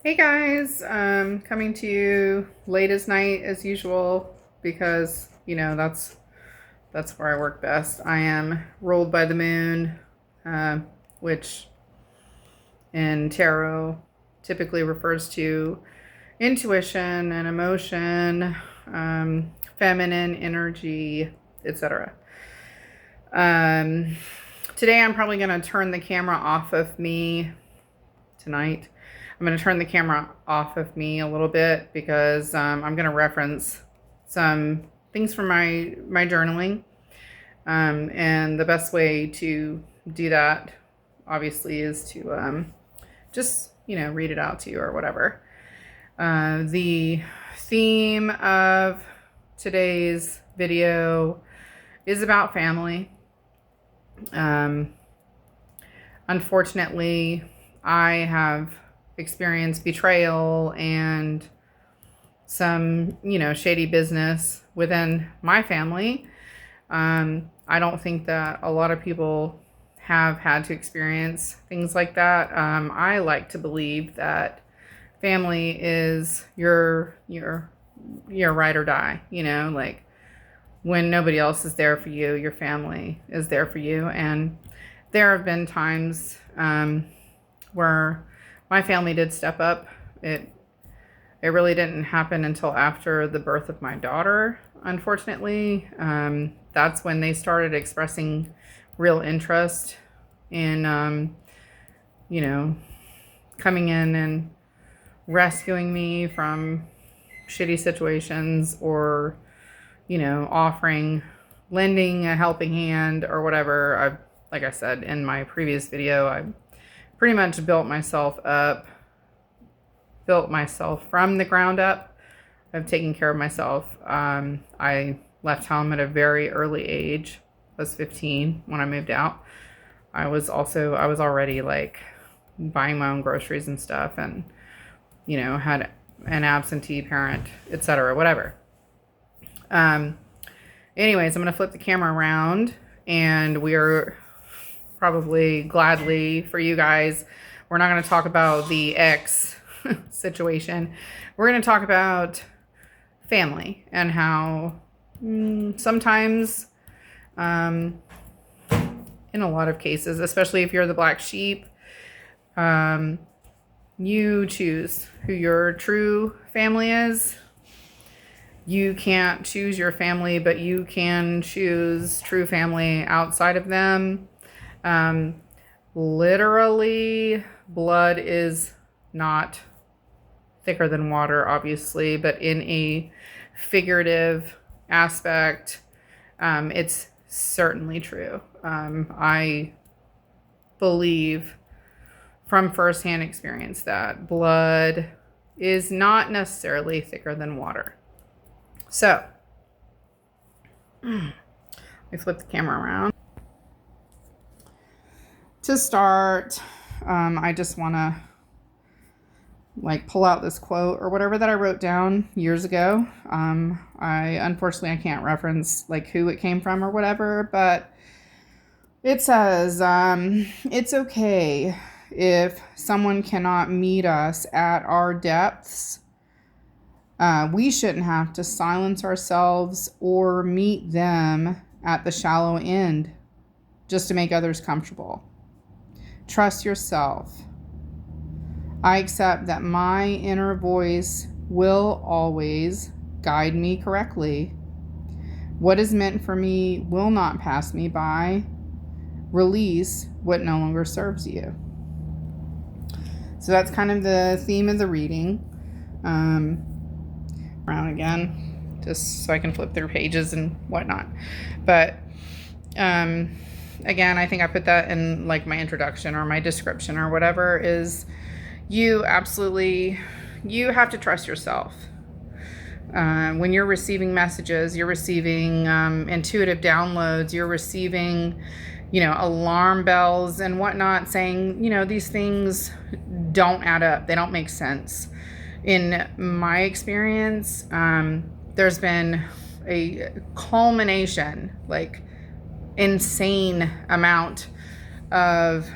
Hey guys, coming to you late as night as usual because that's where I work best. I am ruled by the moon, uh, which in tarot typically refers to intuition and emotion, feminine energy, etc. Um, Today I'm probably going to turn the camera off of me tonight. I'm going to turn the camera off of me a little bit because I'm going to reference some things from my journaling. And the best way to do that, obviously, is to just, read it out to you or whatever. The theme of today's video is about family. Um, Unfortunately, I have experienced betrayal and some, shady business within my family. I don't think that a lot of people have had to experience things like that. I like to believe that family is your ride or die. Like when nobody else is there for you, your family is there for you. And there have been times where my family did step up. It really didn't happen until after the birth of my daughter, unfortunately. That's when they started expressing real interest in, coming in and rescuing me from shitty situations or, lending a helping hand or whatever. Like I said in my previous video, I pretty much built myself from the ground up. I've taken care of myself. I left home at a very early age. I was 15 when I moved out. I was already like buying my own groceries and stuff, and had an absentee parent, etc. Whatever. Anyways, I'm gonna flip the camera around, and we are probably gladly for you guys, we're not going to talk about the ex situation. We're going to talk about family and how sometimes, in a lot of cases, especially if you're the black sheep, you choose who your true family is. You can't choose your family, but you can choose true family outside of them. Literally, blood is not thicker than water, obviously, but in a figurative aspect, it's certainly true. I believe from firsthand experience that blood is not necessarily thicker than water. So, let me flip the camera around. To start, I just want to pull out this quote or whatever that I wrote down years ago. Unfortunately I can't reference who it came from or whatever, but it says, it's okay if someone cannot meet us at our depths. We shouldn't have to silence ourselves or meet them at the shallow end just to make others comfortable. Trust yourself. I accept that my inner voice will always guide me correctly. What is meant for me will not pass me by. Release what no longer serves you. So that's kind of the theme of the reading. Around again, just so I can flip through pages and whatnot. But again, I think I put that in my introduction or my description or whatever, is you have to trust yourself. When you're receiving messages, you're receiving intuitive downloads, you're receiving, alarm bells and whatnot saying, these things don't add up. They don't make sense. In my experience, there's been a culmination, insane amount of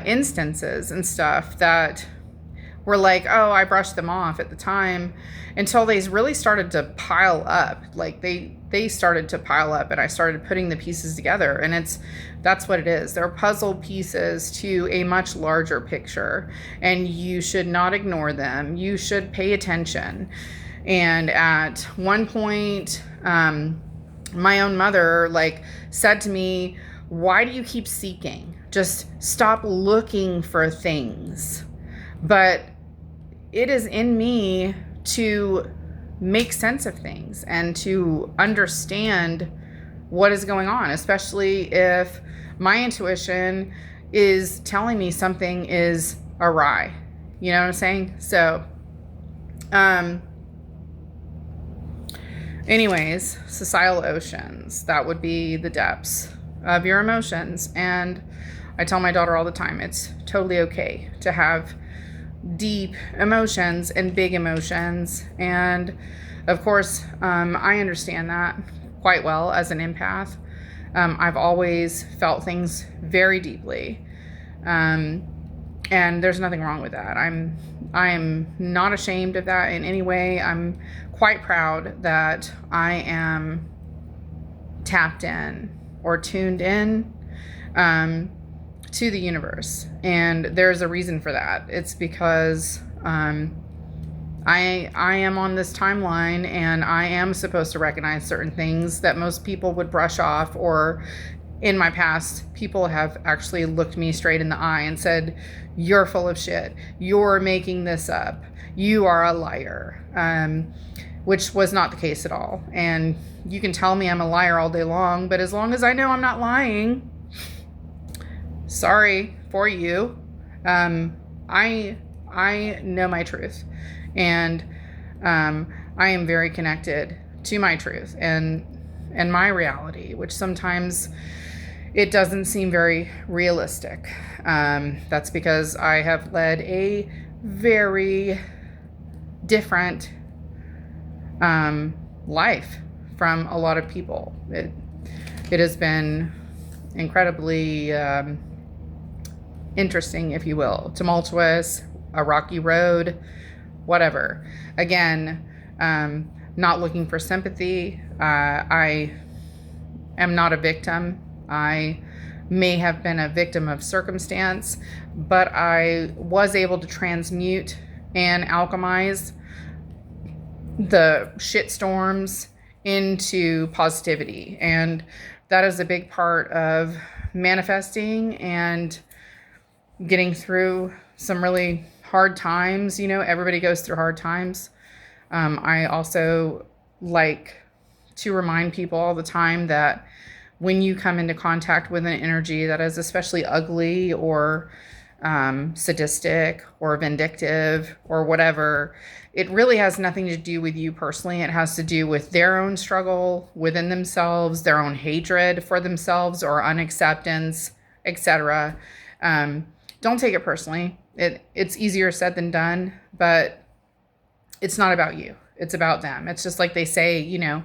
instances and stuff that were like, oh, I brushed them off at the time, until they really started to pile up. Like they started to pile up, and I started putting the pieces together, and that's what it is. They're puzzle pieces to a much larger picture, and you should not ignore them. You should pay attention. And at one point, my own mother said to me, why do you keep seeking? Just stop looking for things. But it is in me to make sense of things and to understand what is going on, especially if my intuition is telling me something is awry. You know what I'm saying? So, anyways, societal oceans, that would be the depths of your emotions. And I tell my daughter all the time, it's totally okay to have deep emotions and big emotions. And of course, I understand that quite well as an empath. I've always felt things very deeply. And there's nothing wrong with that. I am not ashamed of that in any way. I'm quite proud that I am tapped in or tuned in to the universe. And there's a reason for that. It's because I am on this timeline, and I am supposed to recognize certain things that most people would brush off, or in my past, people have actually looked me straight in the eye and said, you're full of shit. You're making this up. You are a liar. Which was not the case at all. And you can tell me I'm a liar all day long, but as long as I know I'm not lying, sorry for you. I know my truth, and I am very connected to my truth and my reality, which sometimes it doesn't seem very realistic. That's because I have led a very different life from a lot of people. It has been incredibly interesting, if you will, tumultuous, a rocky road, whatever. Again, not looking for sympathy. I am not a victim. I may have been a victim of circumstance, but I was able to transmute and alchemize the shit storms into positivity. And that is a big part of manifesting and getting through some really hard times. You know, everybody goes through hard times. I also like to remind people all the time that when you come into contact with an energy that is especially ugly or sadistic or vindictive or whatever, it really has nothing to do with you personally. It has to do with their own struggle within themselves, their own hatred for themselves or unacceptance, etc. Don't take it personally. It's easier said than done, but it's not about you. It's about them. It's just like they say, you know,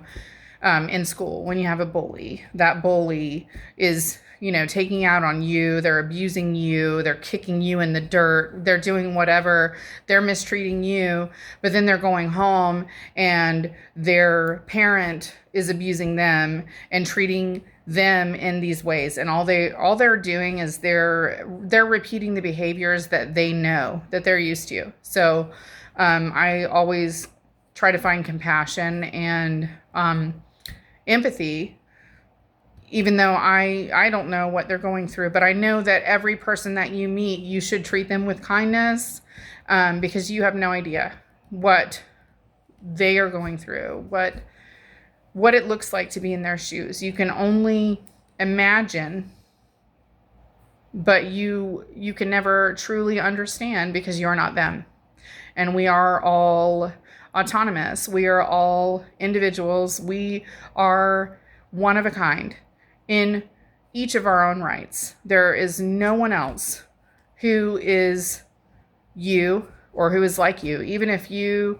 in school, when you have a bully, that bully is, you know, taking out on you. They're abusing you. They're kicking you in the dirt. They're doing whatever. They're mistreating you. But then they're going home and their parent is abusing them and treating them in these ways. And all they're doing is they're repeating the behaviors that they know, that they're used to. So I always try to find compassion and empathy, even though I don't know what they're going through, but I know that every person that you meet, you should treat them with kindness, because you have no idea what they are going through, what it looks like to be in their shoes. You can only imagine, but you can never truly understand because you're not them. And we are all autonomous. We are all individuals. We are one of a kind in each of our own rights. There is no one else who is you or who is like you, even if you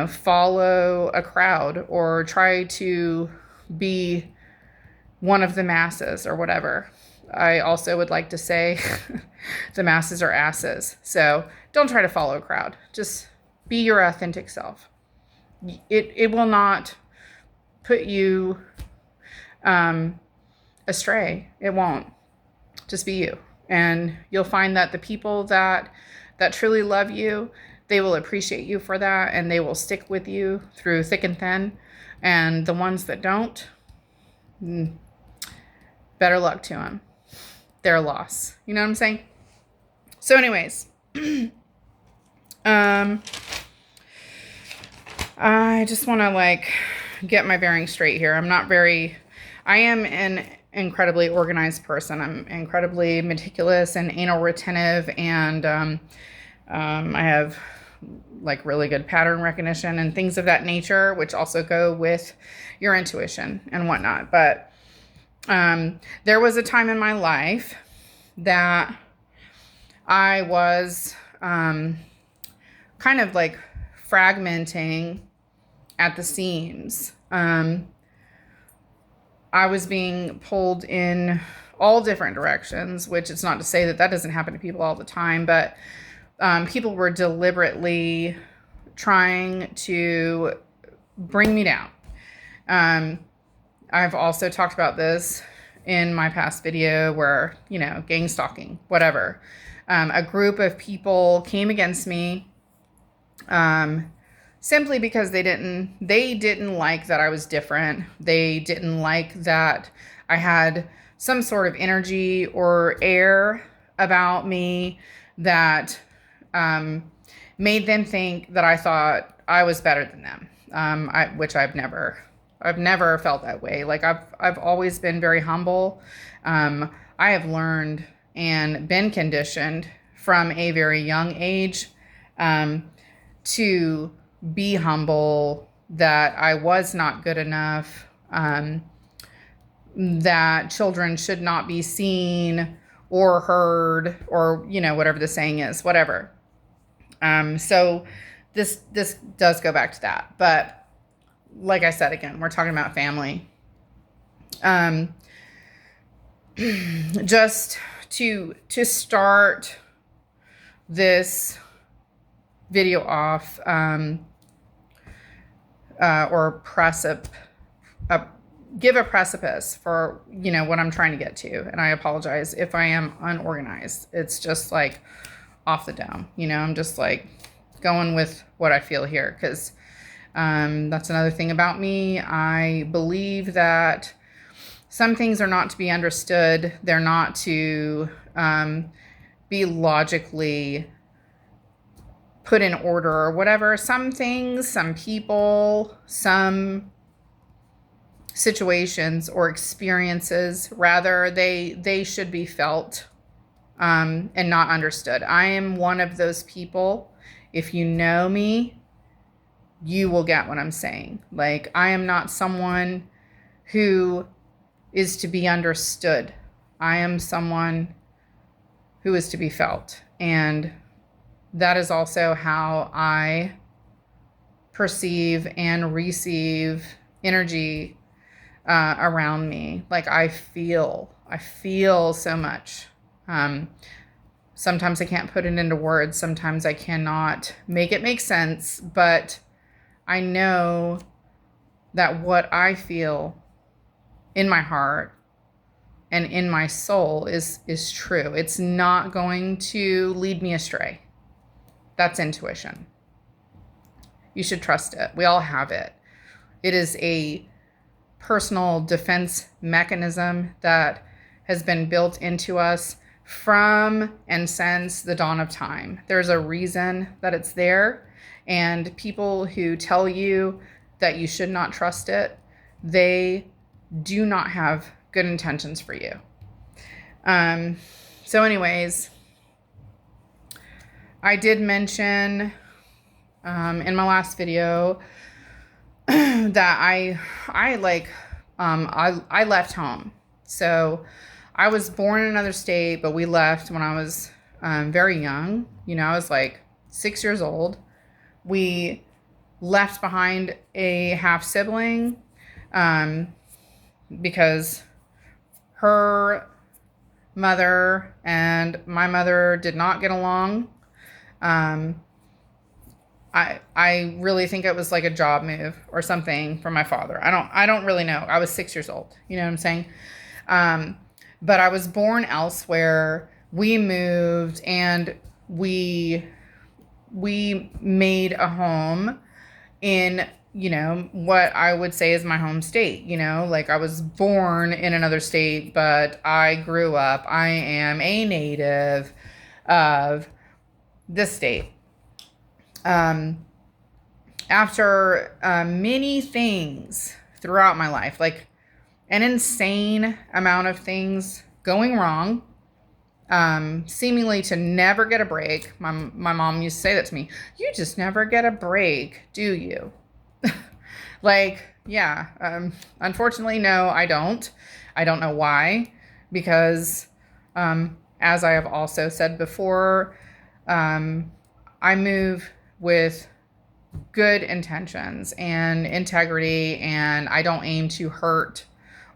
follow a crowd or try to be one of the masses or whatever. I also would like to say the masses are asses. So don't try to follow a crowd. Just be your authentic self. It will not put you astray. It won't. Just be you. And you'll find that the people that truly love you, they will appreciate you for that, and they will stick with you through thick and thin. And the ones that don't, better luck to them. Their loss. You know what I'm saying? So anyways, I just want to like get my bearings straight here. I am an incredibly organized person. I'm incredibly meticulous and anal retentive, and I have like really good pattern recognition and things of that nature, which also go with your intuition and whatnot. But there was a time in my life that I was kind of like fragmenting at the seams. I was being pulled in all different directions, which it's not to say that doesn't happen to people all the time, but people were deliberately trying to bring me down. I've also talked about this in my past video where, gang stalking, whatever. A group of people came against me simply because they didn't like that I was different. They didn't like that I had some sort of energy or air about me that made them think that I thought I was better than them. Which I've never felt that way. Like I've always been very humble. I have learned and been conditioned from a very young age to be humble, that I was not good enough, that children should not be seen or heard, or, whatever the saying is, whatever. So this does go back to that. But like I said, again, we're talking about family. Just to start this video off, or give a precipice for, what I'm trying to get to. And I apologize if I am unorganized. It's just like off the dome, I'm just like going with what I feel here. Cause, that's another thing about me. I believe that some things are not to be understood. They're not to, be logically put in order or whatever. Some things, some people, some situations or experiences, rather, they should be felt and not understood. I am one of those people. If you know me, you will get what I'm saying. Like, I am not someone who is to be understood. I am someone who is to be felt. And that is also how I perceive and receive energy around me. Like I feel so much. Sometimes I can't put it into words. Sometimes I cannot make it make sense, but I know that what I feel in my heart and in my soul is true. It's not going to lead me astray. That's intuition. You should trust it. We all have it. It is a personal defense mechanism that has been built into us from and since the dawn of time. There's a reason that it's there, and people who tell you that you should not trust it, they do not have good intentions for you. So anyways, I did mention in my last video that I left home. So I was born in another state, but we left when I was very young. I was like 6 years old. We left behind a half sibling because her mother and my mother did not get along. I really think it was like a job move or something from my father. I don't really know. I was 6 years old. You know what I'm saying? But I was born elsewhere. We moved and we made a home in, what I would say is my home state. Like I was born in another state, but I grew up. I am a native of this state. After many things throughout my life, like an insane amount of things going wrong, seemingly to never get a break. My mom used to say that to me. You just never get a break, do you? Like, yeah. Unfortunately, no, I don't. I don't know why. Because, as I have also said before, I move with good intentions and integrity, and I don't aim to hurt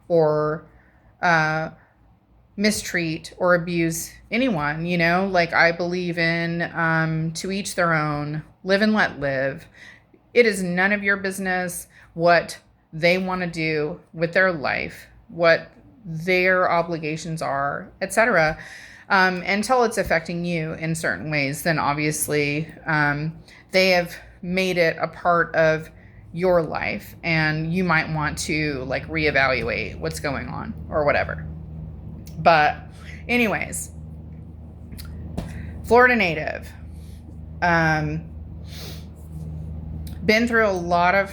or mistreat or abuse anyone. Like I believe in to each their own, live and let live. It is none of your business what they want to do with their life, what their obligations are, etc. Until it's affecting you in certain ways. Then obviously they have made it a part of your life, and you might want to like reevaluate what's going on or whatever. But anyways, Florida native, been through a lot of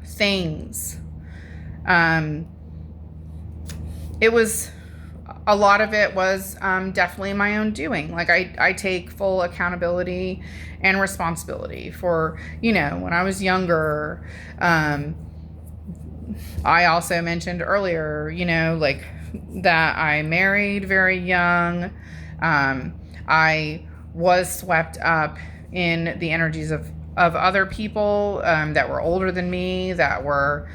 things. A lot of it was definitely my own doing. Like I take full accountability and responsibility for, when I was younger. I also mentioned earlier, like that I married very young. I was swept up in the energies of other people that were older than me, that were,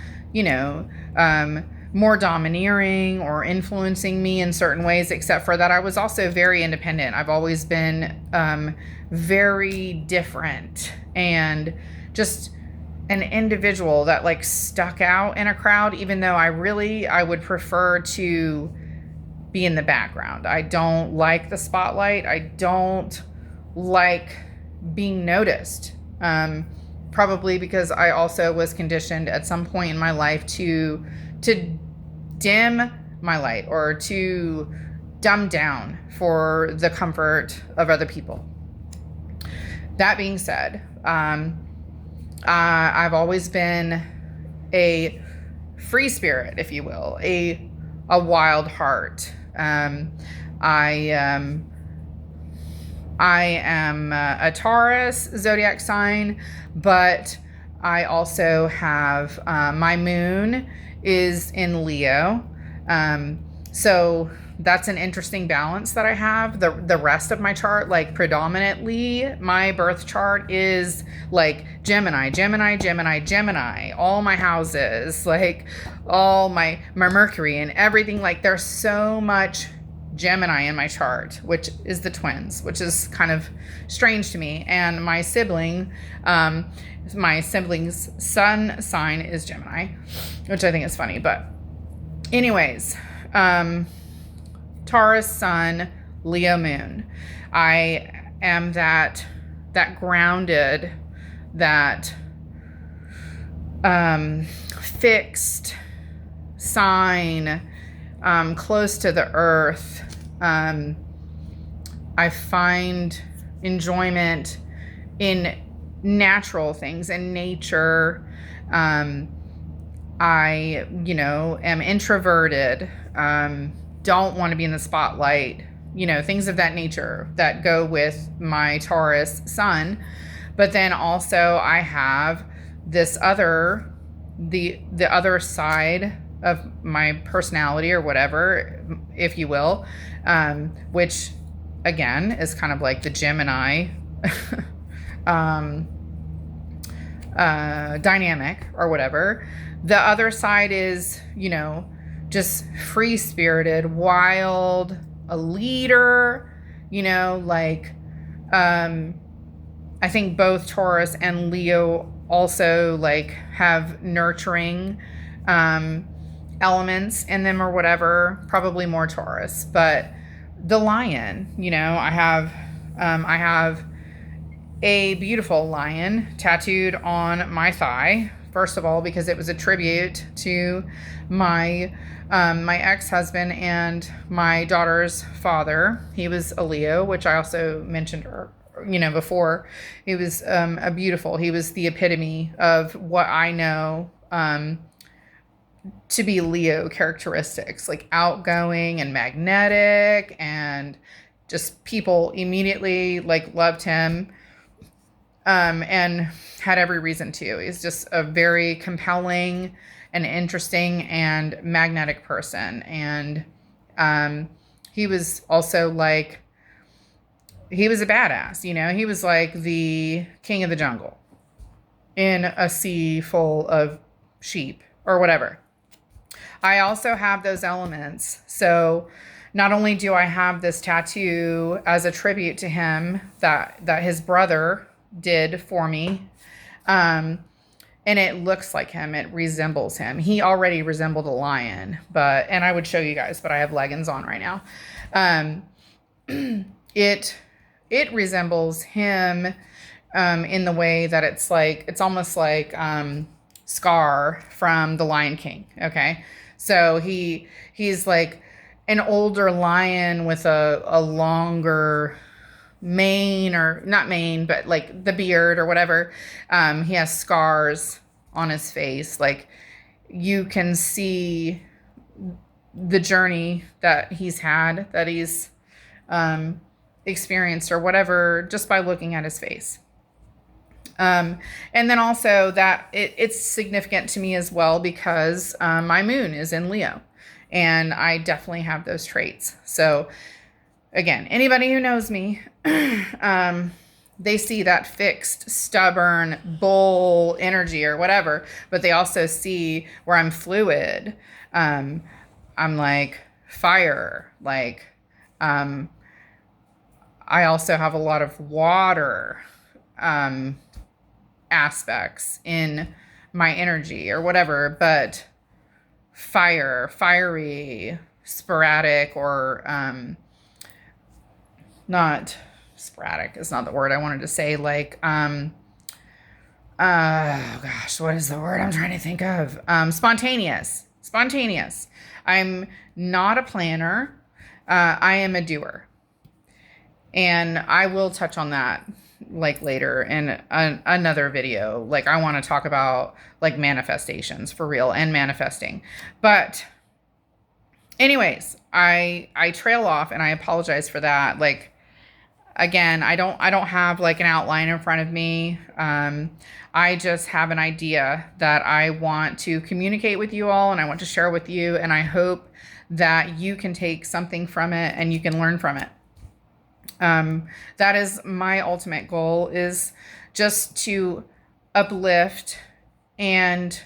more domineering or influencing me in certain ways, except for that I was also very independent. I've always been very different and just an individual that like stuck out in a crowd, even though I would prefer to be in the background. I don't like the spotlight. I don't like being noticed. Probably because I also was conditioned at some point in my life to dim my light or to dumb down for the comfort of other people. That being said, I've always been a free spirit, if you will, a wild heart. I am a Taurus zodiac sign, but I also have my moon is in Leo. So that's an interesting balance that I have. The rest of my chart, like predominantly my birth chart is like Gemini, Gemini, Gemini, Gemini, all my houses, like all my Mercury and everything. Like there's so much Gemini in my chart, which is the twins, which is kind of strange to me. And my sibling's sun sign is Gemini, which I think is funny. But anyways, Taurus sun, Leo moon. I am that grounded, that fixed sign, close to the earth. I find enjoyment in natural things, in nature. I, am introverted, don't want to be in the spotlight, things of that nature that go with my Taurus sun. But then also I have this other, the other side of my personality or whatever, if you will, which again is kind of like the Gemini dynamic or whatever. The other side is, just free-spirited, wild, a leader, you know, like, I think both Taurus and Leo also like have nurturing elements in them or whatever, probably more Taurus, but the lion, you know, I have a beautiful lion tattooed on my thigh. First of all, because it was a tribute to my my ex-husband and my daughter's father. He was a Leo, which I also mentioned, you know, before. He was a beautiful. He was the epitome of what I know to be Leo characteristics, like outgoing and magnetic, and just people immediately like loved him. And had every reason to. He's just a very compelling and interesting and magnetic person. And he was also like, he was a badass, you know? He was like the king of the jungle in a sea full of sheep or whatever. I also have those elements. So not only do I have this tattoo as a tribute to him that his brother did for me, and it looks like him, it resembles him. He already resembled a lion, and I would show you guys, but I have leggings on right now. It resembles him in the way that it's almost like Scar from The Lion King. Okay, so he's like an older lion with a longer mane, or not mane, but like the beard or whatever. He has scars on his face. Like, you can see the journey that he's had, that he's experienced or whatever, just by looking at his face. And then also that it's significant to me as well because my moon is in Leo, and I definitely have those traits. So again, anybody who knows me, they see that fixed, stubborn, bull energy or whatever, but they also see where I'm fluid. I'm like fire. Like, I also have a lot of water aspects in my energy or whatever, but fiery, sporadic, or not sporadic is not the word I wanted to say. Like, oh gosh, what is the word I'm trying to think of? Spontaneous. I'm not a planner. I am a doer. And I will touch on that like later in another video. Like, I want to talk about like manifestations for real and manifesting. But anyways, I trail off, and I apologize for that. Like, again, I don't have like an outline in front of me. I just have an idea that I want to communicate with you all, and I want to share with you, and I hope that you can take something from it and you can learn from it. That is my ultimate goal, is just to uplift and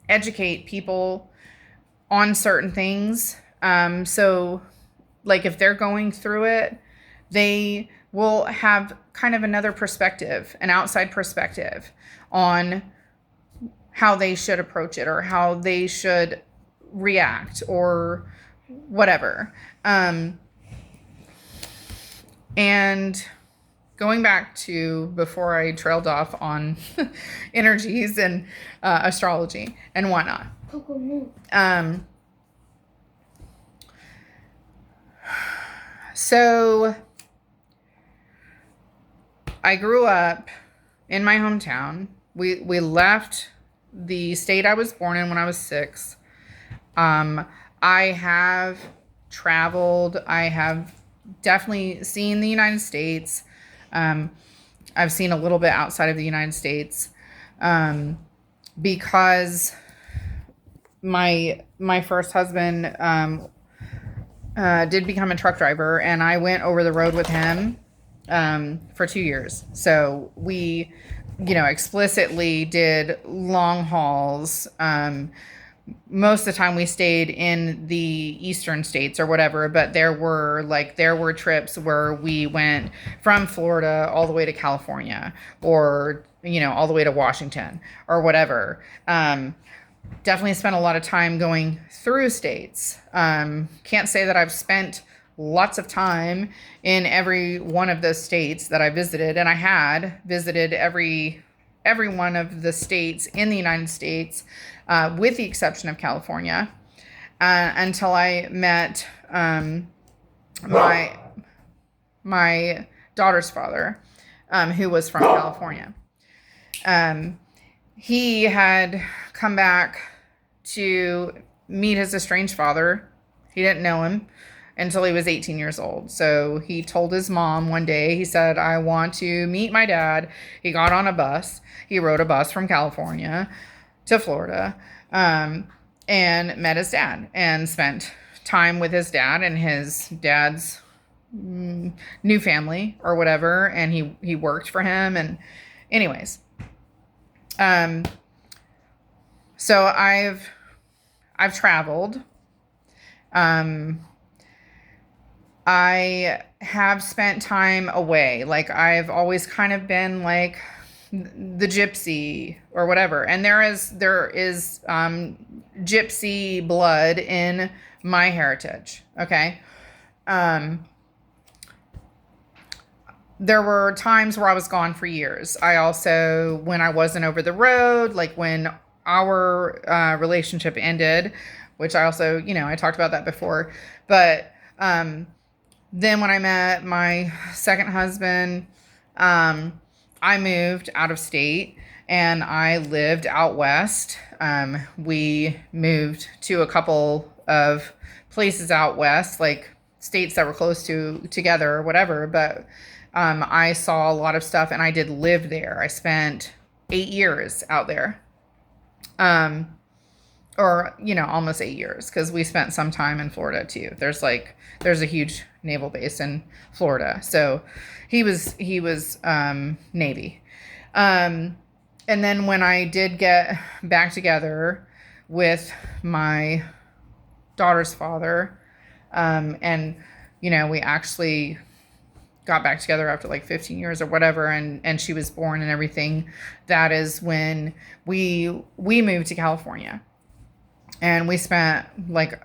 educate people on certain things. So like, if they're going through it, they will have kind of another perspective, an outside perspective on how they should approach it or how they should react or whatever. And going back to before I trailed off on energies and astrology and whatnot. So I grew up in my hometown. We left the state I was born in when I was 6. I have traveled. I have definitely seen the United States. I've seen a little bit outside of the United States because my first husband did become a truck driver, and I went over the road with him for 2 years. So we, explicitly did long hauls. most of the time we stayed in the eastern states or whatever, but there were trips where we went from Florida all the way to California, or all the way to Washington or whatever. Definitely spent a lot of time going through states. Can't say that I've spent lots of time in every one of the states that I visited, and I had visited every one of the states in the United States, with the exception of California, until I met my my daughter's father, who was from California. He had come back to meet his estranged father. He didn't know him until he was 18 years old. So he told his mom one day, he said, "I want to meet my dad." He got on a bus. He rode a bus from California to Florida, and met his dad and spent time with his dad and his dad's new family or whatever. And he worked for him. And anyways, so I've traveled. I have spent time away. Like, I've always kind of been like the gypsy or whatever. And there is gypsy blood in my heritage. Okay. There were times where I was gone for years. I also, when I wasn't over the road, like when our relationship ended, which I also, I talked about that before. But then when I met my second husband, I moved out of state and I lived out west. We moved to a couple of places out west, like states that were close together or whatever. But I saw a lot of stuff, and I did live there. I spent 8 years out there. Or, almost 8 years, because we spent some time in Florida too. There's a huge naval base in Florida. So he was Navy. And then when I did get back together with my daughter's father, and, we actually got back together after like 15 years or whatever, and she was born and everything, that is when we moved to California. And we spent like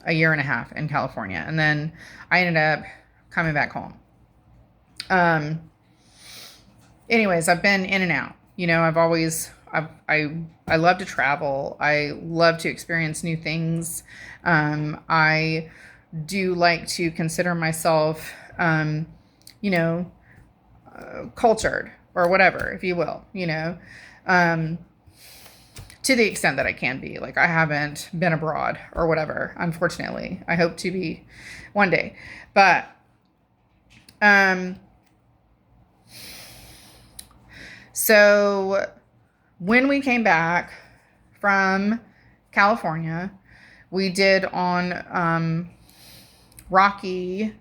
a year and a half in California. And then I ended up coming back home. Anyways, I've been in and out. I love to travel. I love to experience new things. I do like to consider myself, cultured or whatever, if you will, to the extent that I can be. Like, I haven't been abroad or whatever, unfortunately. I hope to be one day. But so when we came back from California, we did on rocky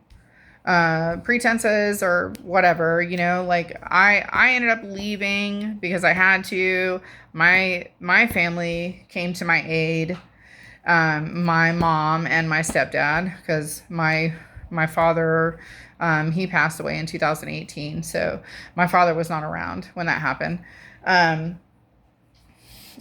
pretenses or whatever, like I ended up leaving because I had to. My family came to my aid, my mom and my stepdad, because my father, he passed away in 2018. So my father was not around when that happened.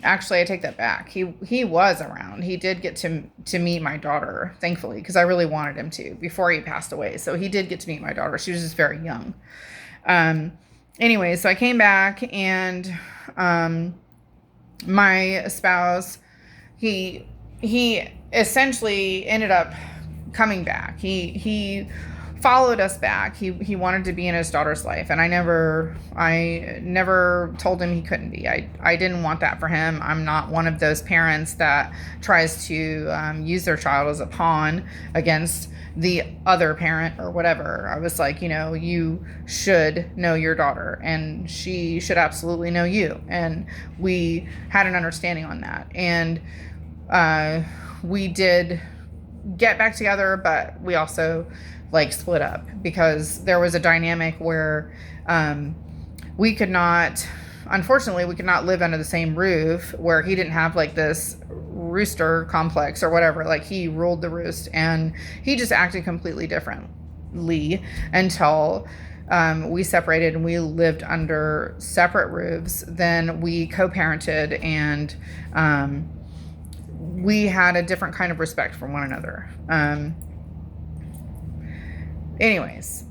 Actually, I take that back. He was around. He did get to meet my daughter, thankfully, because I really wanted him to before he passed away. So he did get to meet my daughter. She was just very young. Anyway, so I came back, and my spouse, he essentially ended up coming back. He followed us back. He wanted to be in his daughter's life, and I never told him he couldn't be. I didn't want that for him. I'm not one of those parents that tries to use their child as a pawn against the other parent or whatever. I was like, you should know your daughter, and she should absolutely know you. And we had an understanding on that, and we did get back together, but we also split up, because there was a dynamic where unfortunately we could not live under the same roof, where he didn't have this rooster complex or whatever. Like, he ruled the roost, and he just acted completely differently until we separated and we lived under separate roofs. Then we co-parented, and we had a different kind of respect for one another. Anyways,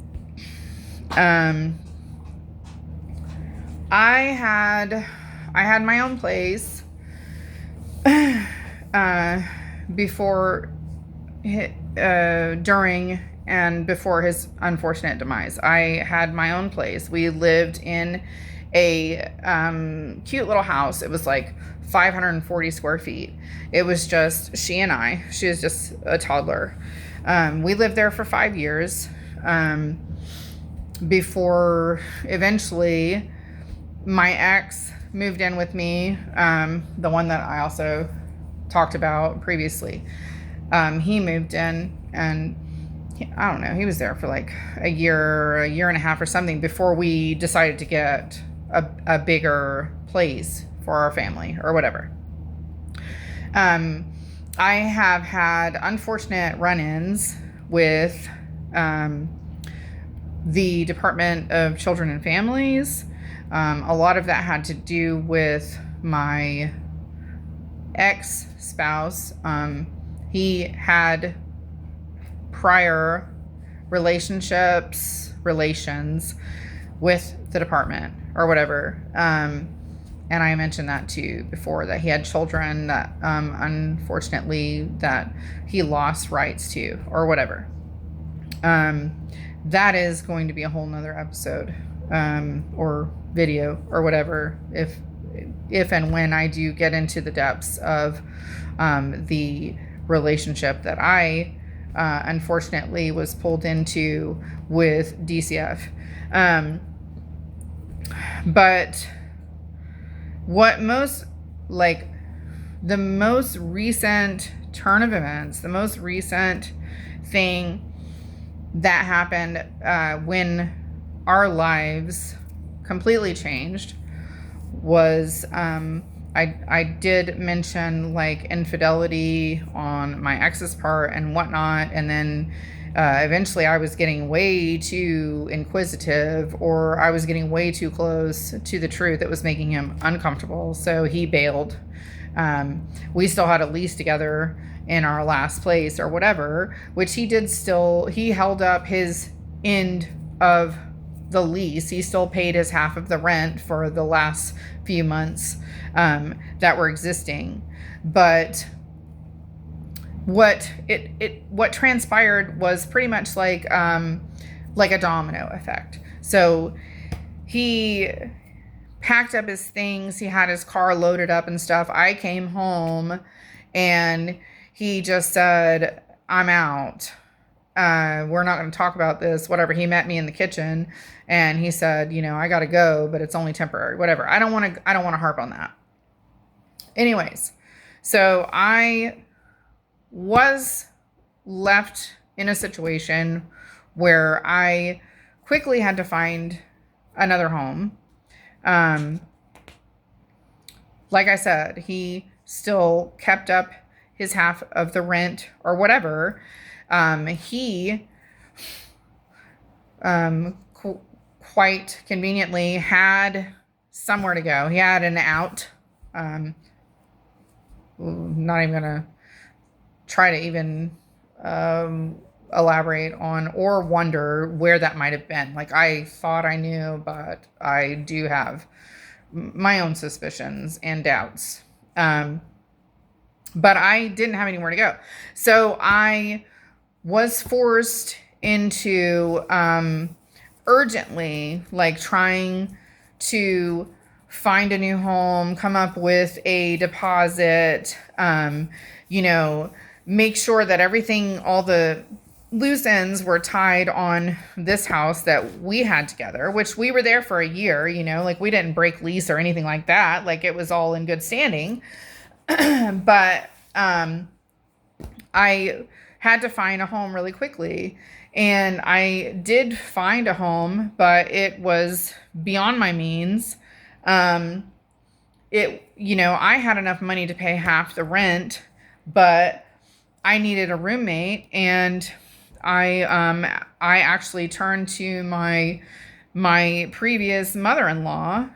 I had my own place before, during, and before his unfortunate demise. I had my own place. We lived in a cute little house. It was like 540 square feet. It was just she and I. She was just a toddler. We lived there for 5 years before eventually my ex moved in with me, the one that I also talked about previously. He moved in, and I don't know, he was there for like a year and a half or something before we decided to get a bigger place for our family or whatever. I have had unfortunate run-ins with the Department of Children and Families. A lot of that had to do with my ex-spouse. He had prior relations with the department or whatever. And I mentioned that to you before, that he had children that unfortunately that he lost rights to or whatever. That is going to be a whole nother episode or video or whatever if and when I do get into the depths of the relationship that I unfortunately was pulled into with DCF. But what the most recent turn of events, the most recent thing that happened when our lives completely changed was I did mention like infidelity on my ex's part and whatnot, and then eventually I was getting way too inquisitive, or I was getting way too close to the truth that was making him uncomfortable, so he bailed. We still had a lease together in our last place or whatever, which he held up his end of the lease. He still paid his half of the rent for the last few months that were existing. But what transpired was pretty much like a domino effect. So he packed up his things. He had his car loaded up and stuff. I came home and he just said, "I'm out. We're not going to talk about this," whatever. He met me in the kitchen and he said, "I got to go, but it's only temporary," whatever. I don't want to harp on that. Anyways, so I was left in a situation where I quickly had to find another home. Like I said, he still kept up his half of the rent or whatever. He quite conveniently had somewhere to go. He had an out. Not even gonna try to even elaborate on or wonder where that might have been. Like, I thought I knew, but I do have my own suspicions and doubts. But I didn't have anywhere to go. So I was forced into urgently, like, trying to find a new home, come up with a deposit, make sure that everything, all the loose ends were tied on this house that we had together, which we were there for a year, like we didn't break lease or anything like that. Like, it was all in good standing. But I had to find a home really quickly, and I did find a home, but it was beyond my means. I had enough money to pay half the rent, but I needed a roommate, and I actually turned to my previous mother-in-law,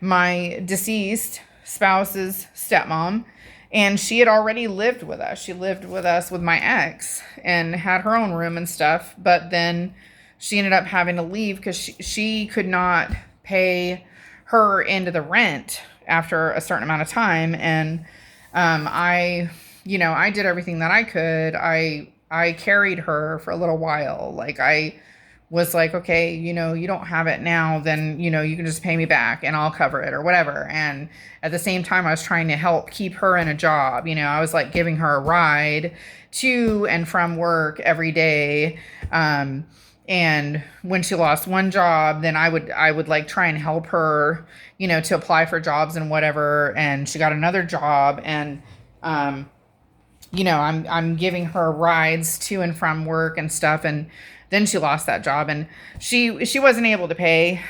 my deceased spouse's stepmom, and she had already lived with us. She lived with us with my ex and had her own room and stuff, but then she ended up having to leave because she could not pay her end of the rent after a certain amount of time. And I did everything that I could. I carried her for a little while. Like, I was like, okay, you don't have it now, then, you can just pay me back and I'll cover it or whatever. And at the same time, I was trying to help keep her in a job. I was like giving her a ride to and from work every day. And when she lost one job, then I would like try and help her, to apply for jobs and whatever. And she got another job, and, I'm giving her rides to and from work and stuff. And then she lost that job, and she wasn't able to pay.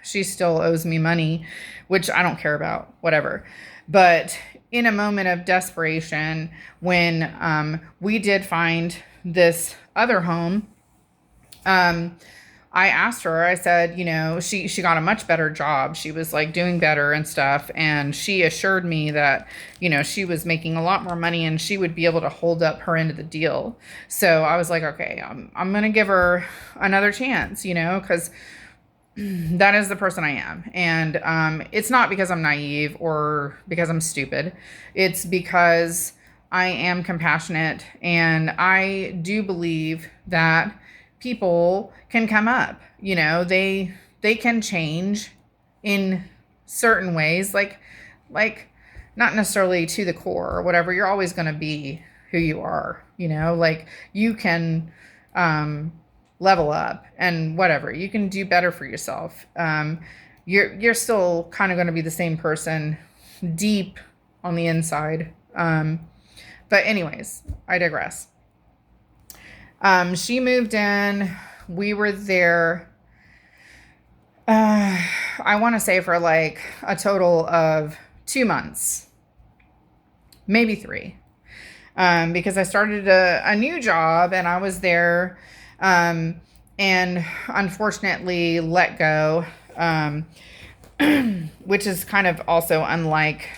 She still owes me money, which I don't care about, whatever. But in a moment of desperation, when we did find this other home, I asked her, I said, she got a much better job. She was like doing better and stuff. And she assured me that, she was making a lot more money and she would be able to hold up her end of the deal. So I was like, okay, I'm going to give her another chance, because that is the person I am. And it's not because I'm naive or because I'm stupid. It's because I am compassionate, and I do believe that people can come up, they can change in certain ways, like not necessarily to the core or whatever. You're always going to be who you are, like you can level up and whatever. You can do better for yourself. You're still kind of going to be the same person deep on the inside. But anyways, I digress. She moved in. We were there, I want to say for like a total of 2 months, maybe 3, because I started a new job, and I was there, and unfortunately let go, which is kind of also unlike,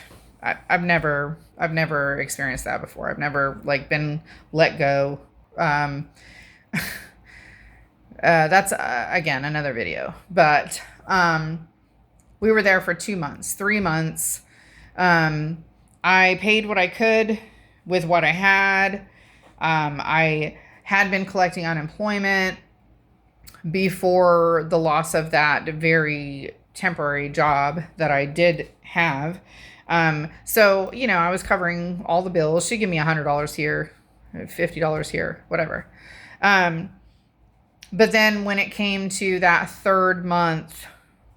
I've never experienced that before. I've never like been let go. That's again another video, but we were there for 2 months, 3 months. I paid what I could with what I had. I had been collecting unemployment before the loss of that very temporary job that I did have. So I was covering all the bills. She gave me $100 here, $50 here, whatever. But then when it came to that third month,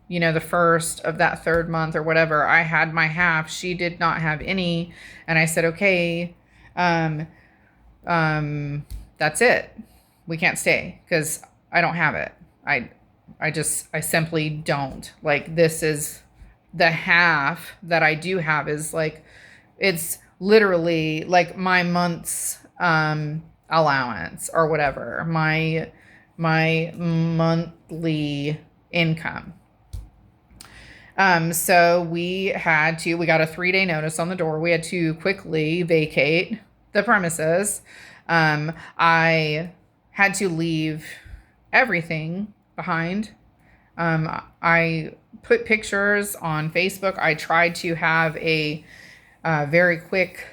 the first of that third month or whatever, I had my half. She did not have any. And I said, okay, that's it. We can't stay because I don't have it. I simply don't. Like, this is the half that I do have is like, it's literally like my month's allowance or whatever, my monthly income. So we got a 3-day notice on the door. We had to quickly vacate the premises. I had to leave everything behind. I put pictures on Facebook. I tried to have a very quick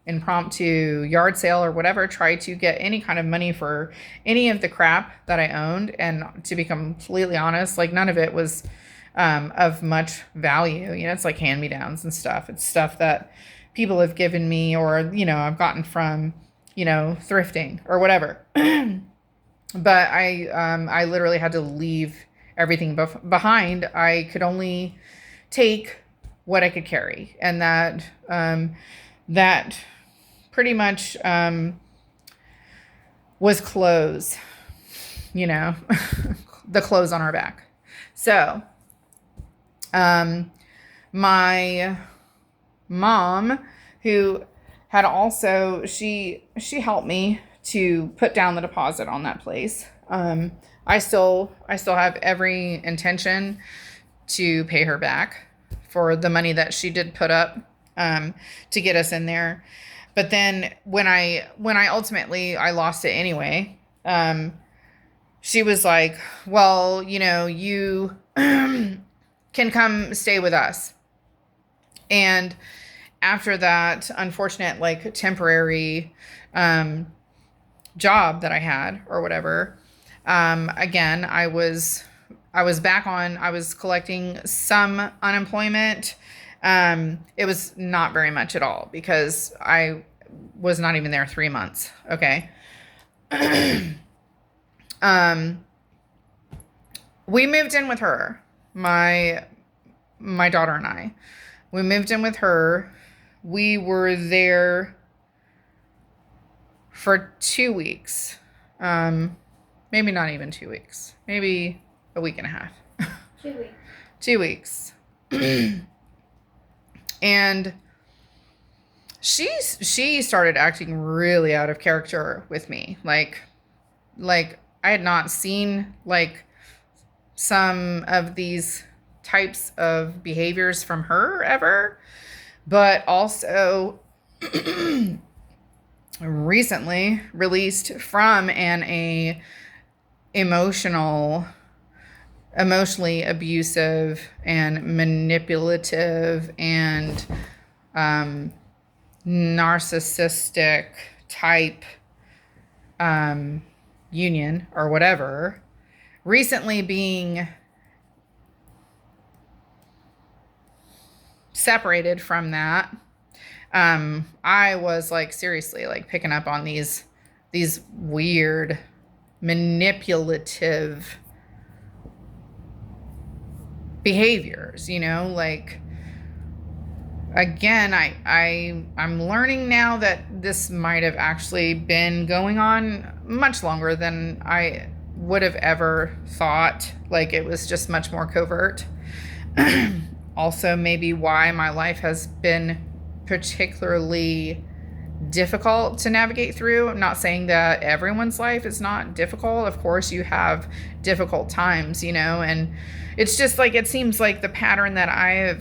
impromptu yard sale or whatever, try to get any kind of money for any of the crap that I owned. And to be completely honest, like none of it was of much value. It's like hand-me-downs and stuff. It's stuff that people have given me or, I've gotten from, thrifting or whatever. But I literally had to leave everything behind. I could only take what I could carry. And that pretty much was clothes, the clothes on our back. So my mom who had also, she helped me to put down the deposit on that place. I still have every intention to pay her back for the money that she did put up to get us in there. But then when I ultimately I lost it anyway, she was like, well, you can come stay with us. And after that unfortunate, like, temporary job that I had or whatever, again, I was collecting some unemployment. It was not very much at all because I was not even there 3 months. Okay. We moved in with her, my daughter and I. We moved in with her. We were there for 2 weeks. Maybe not even 2 weeks. Maybe a week and a half. 2 weeks. 2 weeks. And she started acting really out of character with me. Like I had not seen, like, some of these types of behaviors from her ever, but also recently released from a emotionally abusive and manipulative and narcissistic type union or whatever, recently being separated from that. I was, like, seriously, like, picking up on these weird manipulative behaviors, like, again, I'm learning now that this might have actually been going on much longer than I would have ever thought. Like, it was just much more covert. Also, maybe why my life has been particularly difficult to navigate through. I'm not saying that everyone's life is not difficult. Of course, you have difficult times, and it's just like, it seems like the pattern that I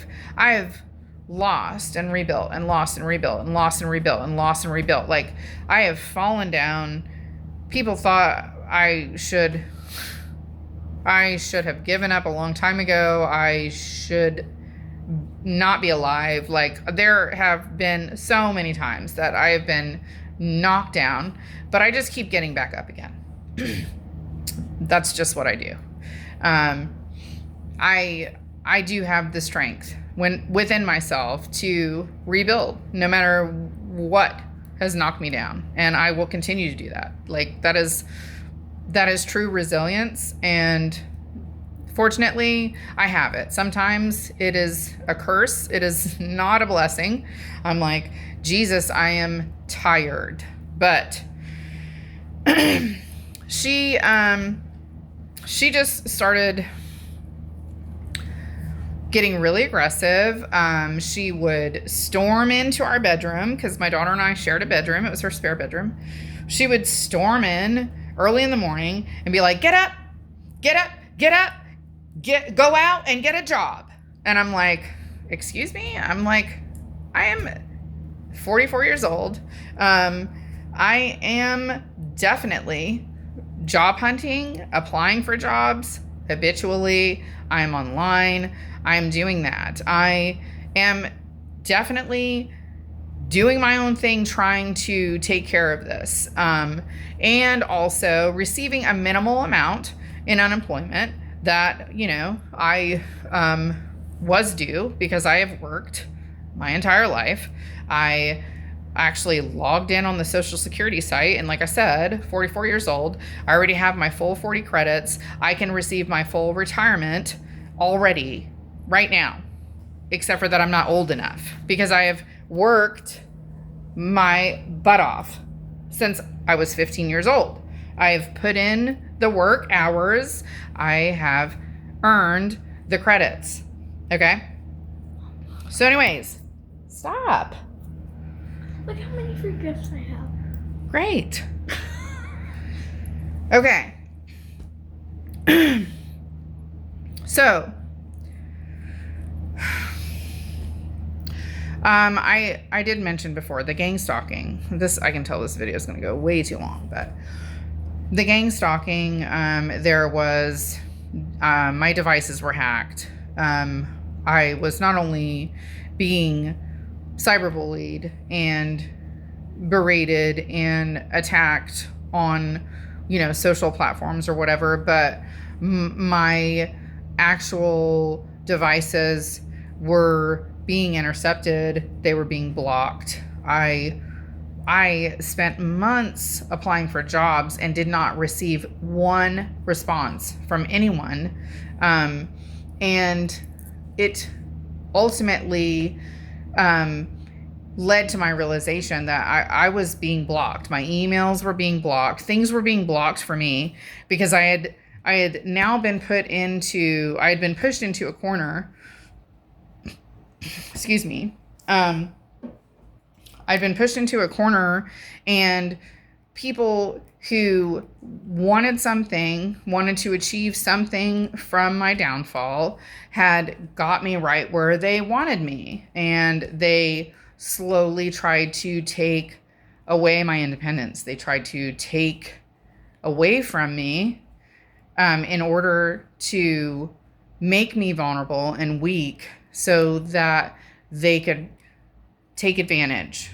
have lost and rebuilt and lost and rebuilt and lost and rebuilt and lost and rebuilt. Like, I have fallen down. People thought I should have given up a long time ago. I should not be alive. Like, there have been so many times that I have been knocked down, but I just keep getting back up again. That's just what I do. I do have the strength within myself to rebuild no matter what has knocked me down, and I will continue to do that. Like, that is true resilience, and fortunately, I have it. Sometimes it is a curse. It is not a blessing. I'm like, Jesus, I am tired. But she just started getting really aggressive. She would storm into our bedroom because my daughter and I shared a bedroom. It was her spare bedroom. She would storm in early in the morning and be like, get up, go out and get a job. And I'm like, excuse me? I'm like, I am 44 years old. I am definitely job hunting, applying for jobs habitually. I'm online. I'm doing that. I am definitely doing my own thing, trying to take care of this. And also receiving a minimal amount in unemployment that, I was due because I have worked my entire life. I actually logged in on the Social Security site, and like I said, 44 years old, I already have my full 40 credits. I can receive my full retirement already right now, except for that I'm not old enough because I have worked my butt off since I was 15 years old. I have put in the work hours. I have earned the credits. Okay? So anyways, stop. Look how many free gifts I have. Great. Okay. So, I did mention before the gang stalking. This, I can tell this video is going to go way too long, but the gang stalking, there was, my devices were hacked. I was not only being cyberbullied and berated and attacked on, social platforms or whatever, but my actual devices were being intercepted. They were being blocked. I spent months applying for jobs and did not receive one response from anyone. And it ultimately led to my realization that I was being blocked. My emails were being blocked. Things were being blocked for me because I had now been pushed into a corner. Excuse me. I'd been pushed into a corner, and people who wanted to achieve something from my downfall had got me right where they wanted me. And they slowly tried to take away my independence. They tried to take away from me in order to make me vulnerable and weak so that they could take advantage,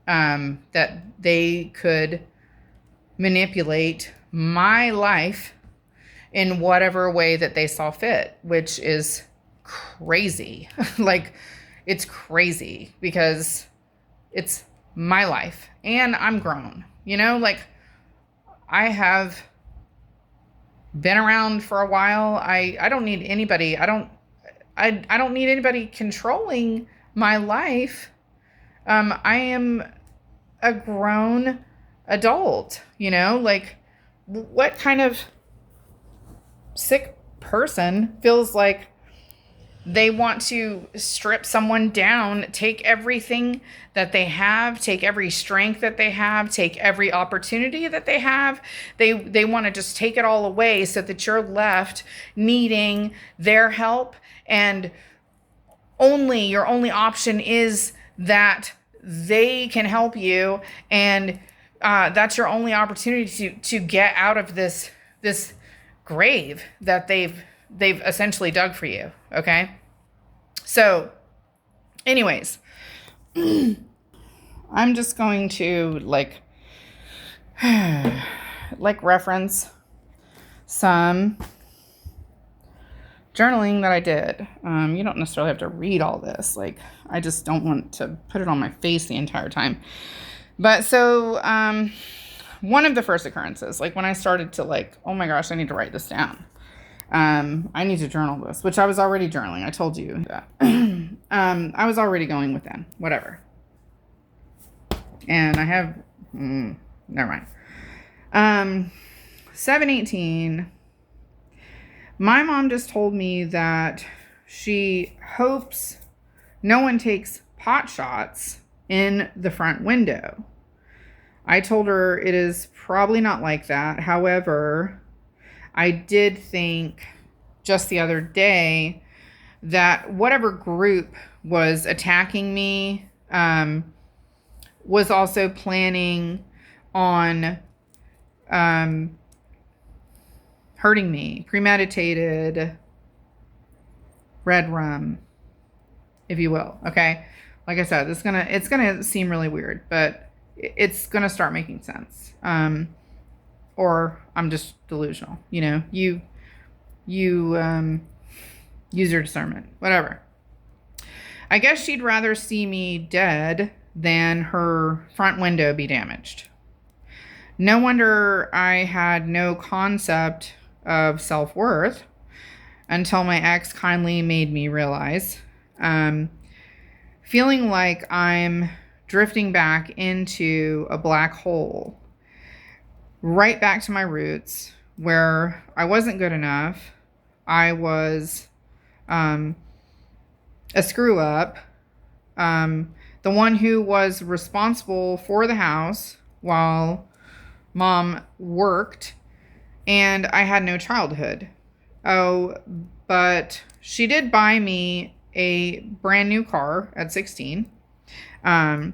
that they could manipulate my life in whatever way that they saw fit, which is crazy. Like, it's crazy because it's my life and I'm grown, like I have been around for a while. I don't need anybody. I don't need anybody controlling my life. I am a grown adult, like what kind of sick person feels like they want to strip someone down, take everything that they have, take every strength that they have, take every opportunity that they have. They want to just take it all away so that you're left needing their help, and your only option is that they can help you, and that's your only opportunity to get out of this grave that they've essentially dug for you. Okay. So anyways, I'm just going to reference some journaling that I did. You don't necessarily have to read all this. I just don't want to put it on my face the entire time. But so, one of the first occurrences, when I started to oh my gosh, I need to write this down. I need to journal this, which I was already journaling. I told you that. I was already going within, whatever. And I have, never mind. 7/18. My mom just told me that she hopes no one takes pot shots in the front window. I told her it is probably not like that. However, I did think just the other day that whatever group was attacking me was also planning on hurting me. Premeditated red rum, if you will. Okay. Like I said, it's gonna seem really weird, but it's gonna start making sense. Or I'm just delusional. You use your discernment, whatever. I guess she'd rather see me dead than her front window be damaged. No wonder I had no concept of self-worth until my ex kindly made me realize. Feeling like I'm drifting back into a black hole, right back to my roots, where I wasn't good enough. I was a screw up. The the one who was responsible for the house while mom worked, and I had no childhood. Oh, but she did buy me a brand new car at 16. Well,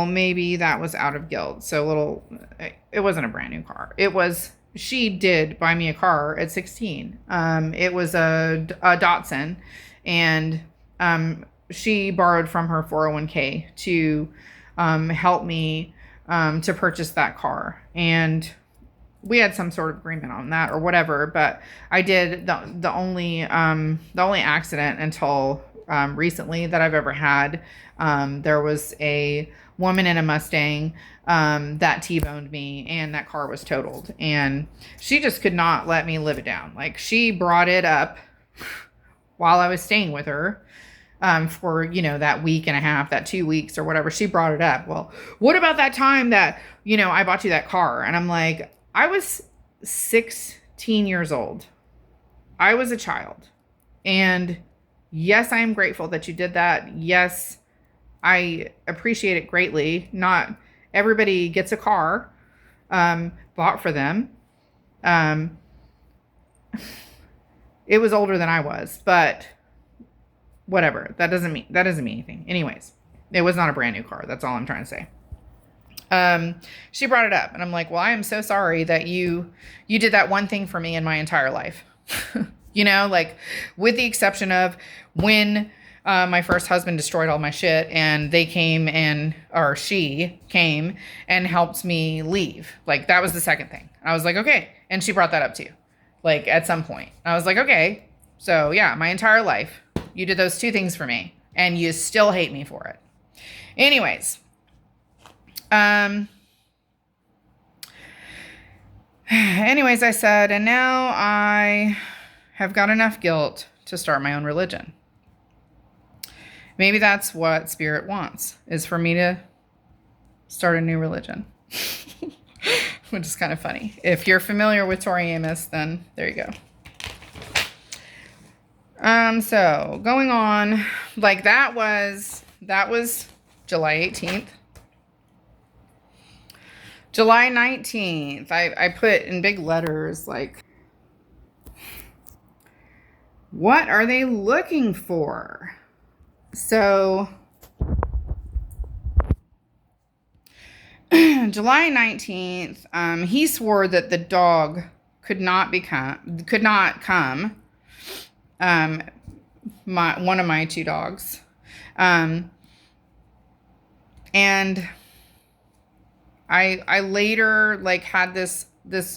maybe that was out of guilt. So it wasn't a brand new car. She did buy me a car at 16. It was a Datsun, and she borrowed from her 401k to help me to purchase that car. And we had some sort of agreement on that or whatever, but I did the only accident until recently that I've ever had. There was a woman in a Mustang that T-boned me, and that car was totaled, and she just could not let me live it down. Like, she brought it up while I was staying with her for, that week and a half, that 2 weeks or whatever. She brought it up. Well, what about that time that, I bought you that car? And I'm like, I was 16 years old. I was a child. And yes, I am grateful that you did that. Yes, I appreciate it greatly. Not everybody gets a car bought for them. It was older than I was, but whatever. That doesn't mean anything. Anyways, it was not a brand new car. That's all I'm trying to say. She brought it up, and I'm like, well, I am so sorry that you did that one thing for me in my entire life. Like, with the exception of when my first husband destroyed all my shit, and she came and helped me leave. Like, that was the second thing. I was like, okay. And she brought that up too. Like, at some point I was like, okay, so yeah, my entire life you did those two things for me, and you still hate me for it. Anyways, I said, and now I have got enough guilt to start my own religion. Maybe that's what Spirit wants, is for me to start a new religion. Which is kind of funny. If you're familiar with Tori Amos, then there you go. So going on, like, that was July 18th. July 19th, I put in big letters, like, what are they looking for? So July 19th, he swore that the dog could not come. One of my two dogs. And I later, like, had this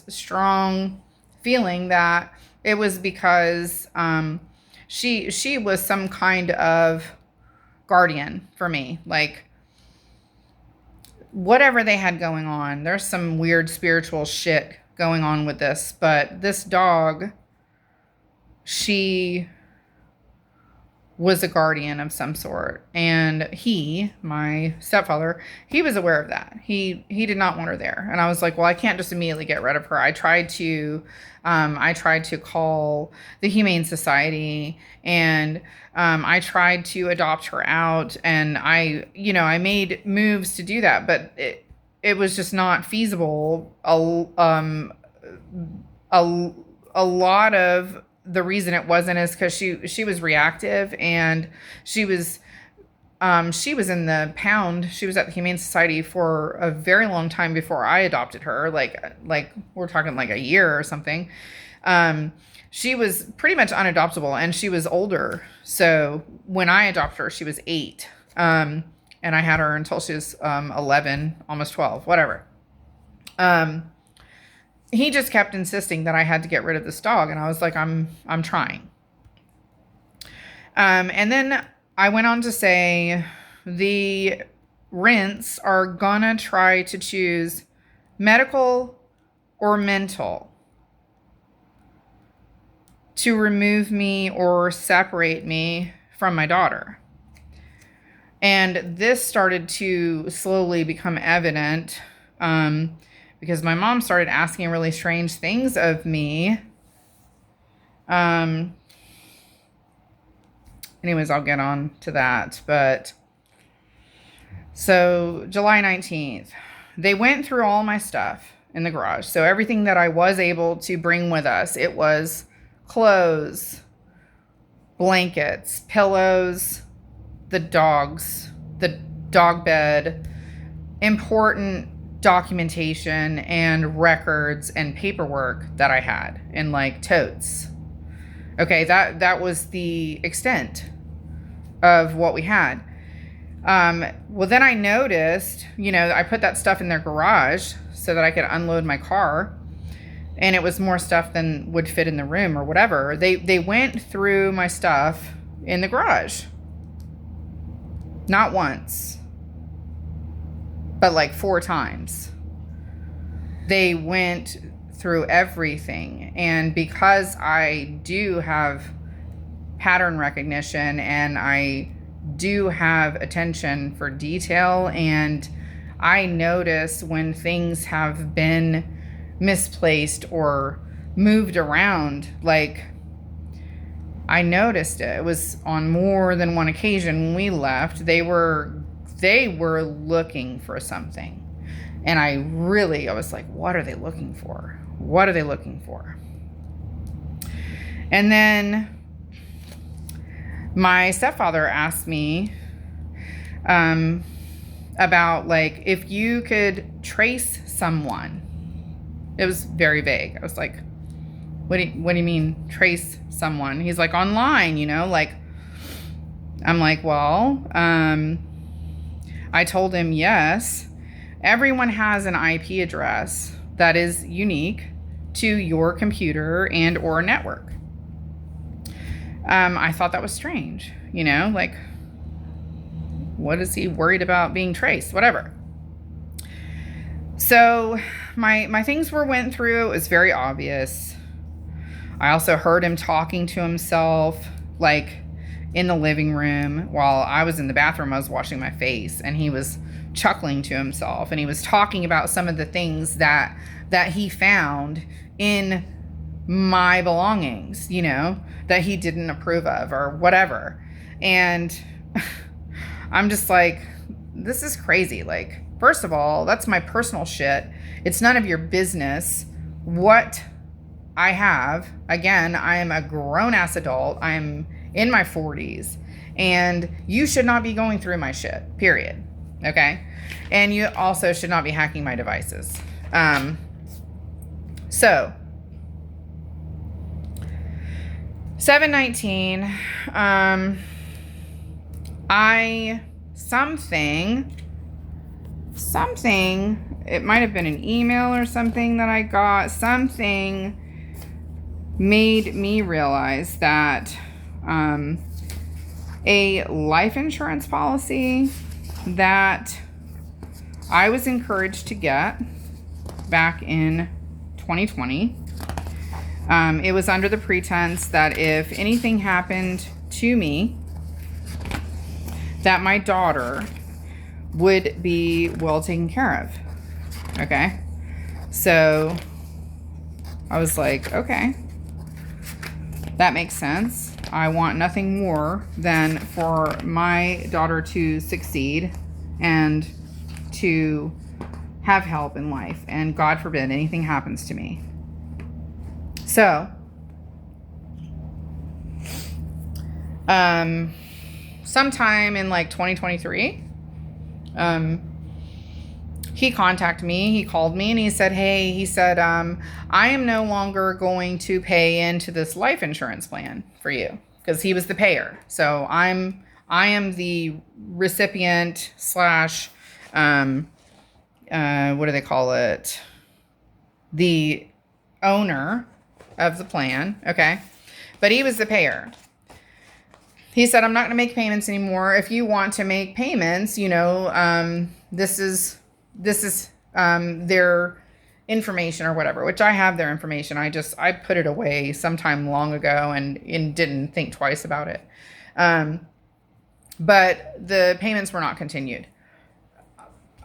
strong feeling that it was because she was some kind of guardian for me. Like, whatever they had going on, there's some weird spiritual shit going on with this, but this dog, she was a guardian of some sort, and my stepfather, he was aware of that. He did not want her there, and I was like, well, I can't just immediately get rid of her. I tried to call the Humane Society, and I tried to adopt her out, and I made moves to do that, but it was just not feasible. A lot of the reason it wasn't is because she was reactive, and she was in the pound. She was at the Humane Society for a very long time before I adopted her. Like we're talking like a year or something. She was pretty much unadoptable, and she was older. So when I adopted her, she was 8. And I had her until she was 11, almost 12, whatever. He just kept insisting that I had to get rid of this dog, and I was like, I'm trying. And then I went on to say the Rents are gonna try to choose medical or mental to remove me or separate me from my daughter. And this started to slowly become evident, because my mom started asking really strange things of me. Anyways, I'll get on to that. But So July 19th, they went through all my stuff in the garage. So everything that I was able to bring with us, it was clothes, blankets, pillows, the dog bed, important documentation and records and paperwork that I had in like totes. Okay, that was the extent of what we had. Well, then I noticed, I put that stuff in their garage so that I could unload my car, and it was more stuff than would fit in the room or whatever. They went through my stuff in the garage. Not once, but like 4 times. They went through everything. And because I do have pattern recognition and I do have attention for detail, and I notice when things have been misplaced or moved around, like I noticed it. It was on more than one occasion when we left. They were looking for something. And I was like, what are they looking for? What are they looking for? And then my stepfather asked me about like if you could trace someone. It was very vague. I was like, what do you mean trace someone? He's like, online, like, I'm like, well, I told him, yes, everyone has an IP address that is unique to your computer and or network. I thought that was strange, like, what is he worried about being traced? Whatever. So my things went through. It was very obvious. I also heard him talking to himself, like in the living room while I was in the bathroom. I was washing my face, and he was chuckling to himself, and he was talking about some of the things that he found in my belongings, that he didn't approve of or whatever. And I'm just like, this is crazy. Like, first of all, that's my personal shit. It's none of your business what I have. Again, I am a grown-ass adult. I'm in my 40s, and you should not be going through my shit, period. Okay? And you also should not be hacking my devices. So 7/19, something, it might have been an email or something that I got, something made me realize that a life insurance policy that I was encouraged to get back in 2020, it was under the pretense that if anything happened to me, that my daughter would be well taken care of. Okay? So I was like, okay, that makes sense. I want nothing more than for my daughter to succeed and to have help in life, and God forbid anything happens to me. So, sometime in like 2023, he contacted me, he called me, and he said, I am no longer going to pay into this life insurance plan for you, because he was the payer. So I am the recipient slash, what do they call it? The owner of the plan. Okay. But he was the payer. He said, I'm not going to make payments anymore. If you want to make payments, this is their information or whatever, which I have their information. I put it away sometime long ago and didn't think twice about it. But the payments were not continued.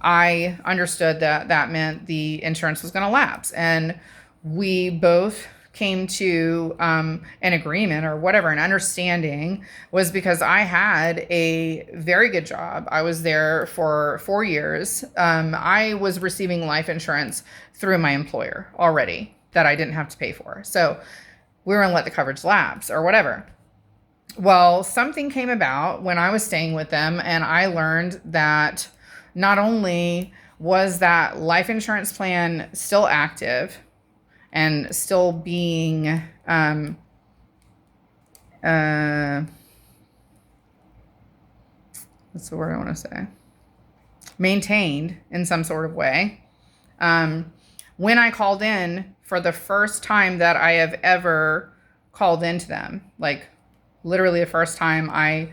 I understood that meant the insurance was going to lapse, and we both came to an agreement or whatever, an understanding, was because I had a very good job. I was there for 4 years. I was receiving life insurance through my employer already that I didn't have to pay for. So we were going to let the coverage lapse or whatever. Well, something came about when I was staying with them, and I learned that not only was that life insurance plan still active and still being what's the word I want to say? Maintained in some sort of way. When I called in for the first time that I have ever called into them, like literally the first time I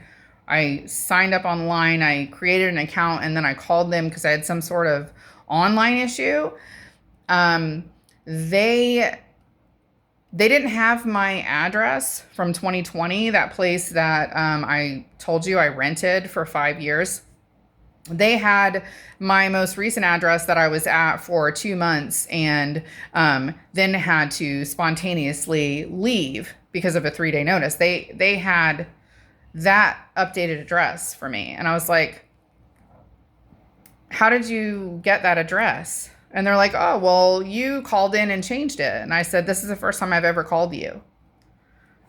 signed up online, I created an account, and then I called them because I had some sort of online issue. They didn't have my address from 2020, that place that I told you I rented for 5 years. They had my most recent address that I was at for 2 months, and then had to spontaneously leave because of a 3-day notice. They had that updated address for me. And I was like, how did you get that address? And they're like, oh, well, you called in and changed it. And I said, this is the first time I've ever called you.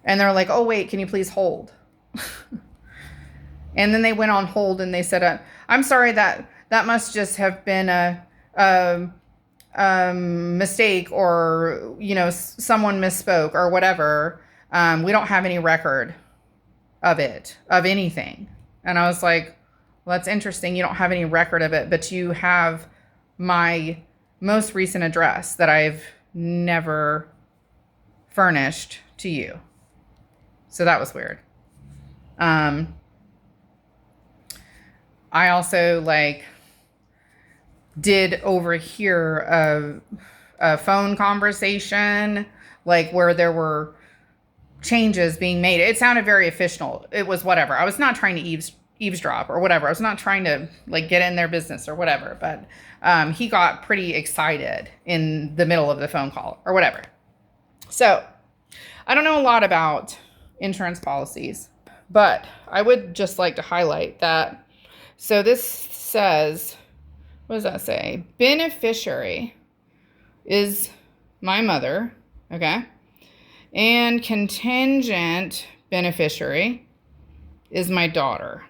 And they're like, oh, wait, can you please hold? And then they went on hold, and they said, I'm sorry, that must just have been a mistake, or, someone misspoke or whatever. We don't have any record of it, of anything. And I was like, well, that's interesting. You don't have any record of it, but you have my most recent address that I've never furnished to you. So that was weird. I also did overhear a phone conversation, where there were changes being made. It sounded very official. It was whatever. I was not trying to eavesdrop or whatever. I was not trying to get in their business or whatever, but he got pretty excited in the middle of the phone call or whatever. So I don't know a lot about insurance policies, but I would just like to highlight that. So this says, what does that say? Beneficiary is my mother, okay? And contingent beneficiary is my daughter.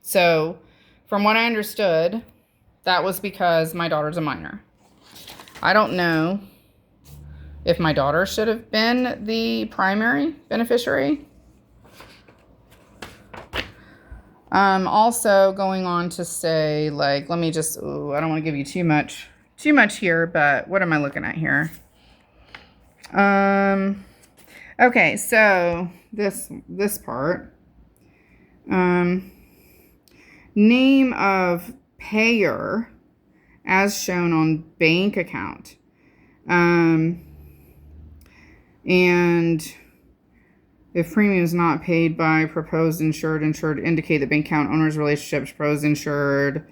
So from what I understood, that was because my daughter's a minor. I don't know if my daughter should have been the primary beneficiary. Also going on to say, let me just, I don't want to give you too much here, but what am I looking at here? Okay, so this part, name of payer as shown on bank account, and if premium is not paid by proposed insured indicate the bank account owner's relationship to proposed insured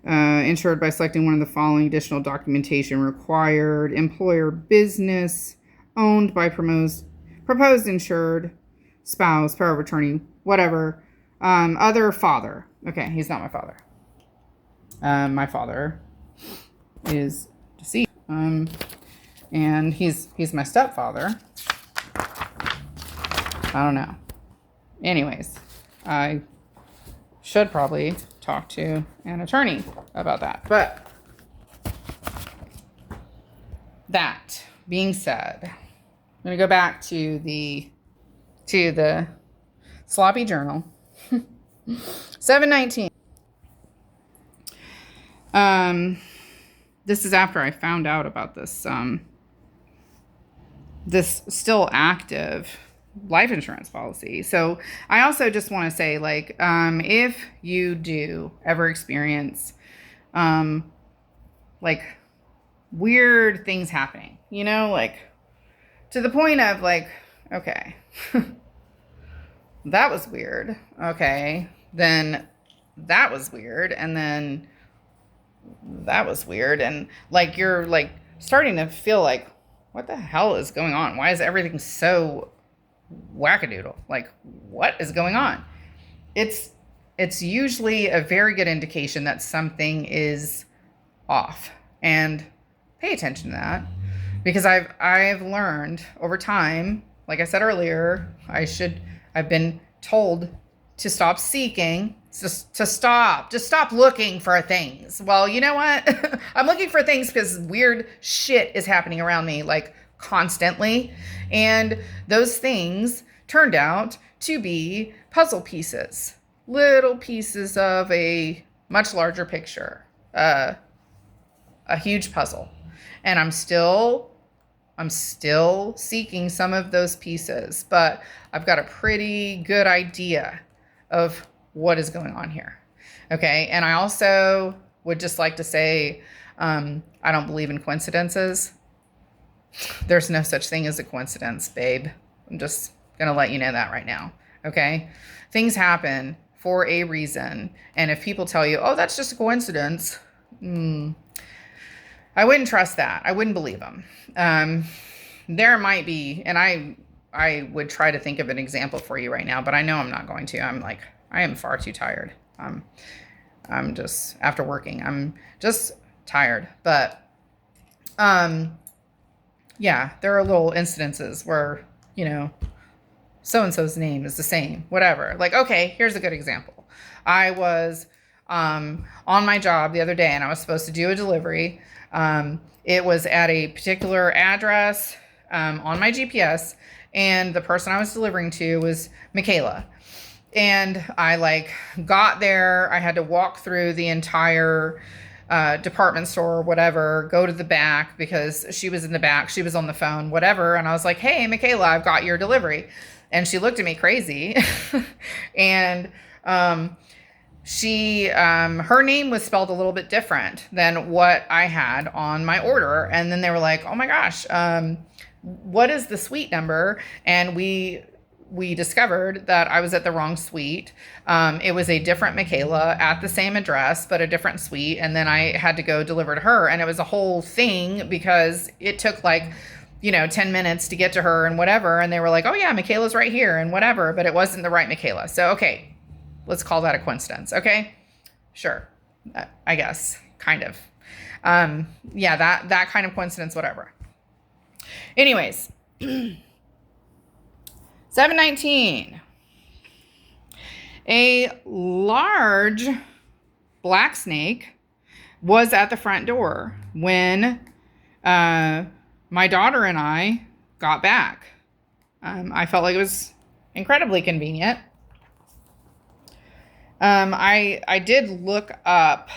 by selecting one of the following additional documentation required: employer, business owned by proposed insured, spouse, power of attorney, whatever, other, father. Okay, he's not my father. My father is deceased, and he's my stepfather. I don't know. Anyways, I should probably talk to an attorney about that. But that being said, I'm going to go back to the sloppy journal. 7/19. This is after I found out about this this still active life insurance policy. So I also just want to say, if you do ever experience weird things happening, to the point of okay, that was weird. Okay, then that was weird, and then that was weird, and you're starting to feel what the hell is going on? Why is everything so wackadoodle? Like, what is going on? It's usually a very good indication that something is off. And pay attention to that, because I've learned over time, like I said earlier, I've been told to stop seeking, just stop looking for things. Well, you know what? I'm looking for things because weird shit is happening around me, like, constantly. And those things turned out to be puzzle pieces, little pieces of a much larger picture, a huge puzzle. And I'm still seeking some of those pieces, but I've got a pretty good idea of what is going on here. Okay. And I also would just like to say, I don't believe in coincidences. There's no such thing as a coincidence, babe. I'm just going to let you know that right now. Okay. Things happen for a reason. And if people tell you, oh, that's just a coincidence, I wouldn't trust that. I wouldn't believe them. There might be, and I would try to think of an example for you right now, but I know I'm not going to. I am far too tired. I'm just, after working, I'm just tired. But, yeah, there are little incidences where, so-and-so's name is the same, whatever. Like, okay, here's a good example. I was, on my job the other day, and I was supposed to do a delivery. It was at a particular address, on my GPS, and the person I was delivering to was Michaela. And I got there. I had to walk through the entire department store or whatever, go to the back because she was in the back. She was on the phone, whatever. And I was like, hey, Michaela, I've got your delivery. And she looked at me crazy. And her name was spelled a little bit different than what I had on my order. And then they were like, oh my gosh, what is the suite number? And we discovered that I was at the wrong suite. It was a different Michaela at the same address, but a different suite. And then I had to go deliver to her. And it was a whole thing because it took 10 minutes to get to her and whatever. And they were like, oh yeah, Michaela's right here and whatever, but it wasn't the right Michaela. So, okay, let's call that a coincidence. Okay, sure. I guess, kind of. Yeah, that kind of coincidence, whatever. Anyways, 719. A large black snake was at the front door when my daughter and I got back. I felt like it was incredibly convenient. I did look up,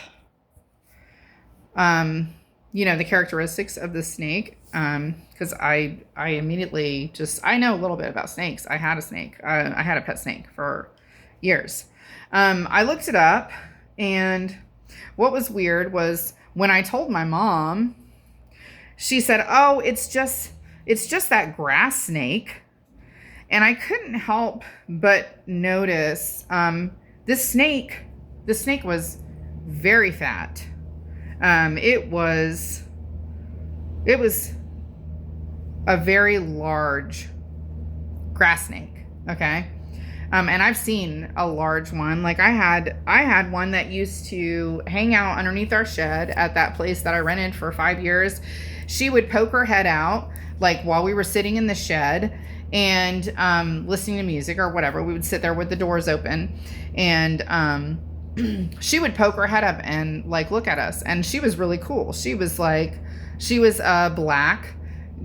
the characteristics of the snake, because I immediately I know a little bit about snakes. I had a snake. I had a pet snake for years. I looked it up, and what was weird was when I told my mom, she said, oh, it's just that grass snake. And I couldn't help but notice, this snake was very fat. It was a very large grass snake. Okay. And I've seen a large one. I had one that used to hang out underneath our shed at that place that I rented for 5 years. She would poke her head out, while we were sitting in the shed and listening to music or whatever. We would sit there with the doors open, and she would poke her head up and look at us. And she was really cool. She was a black,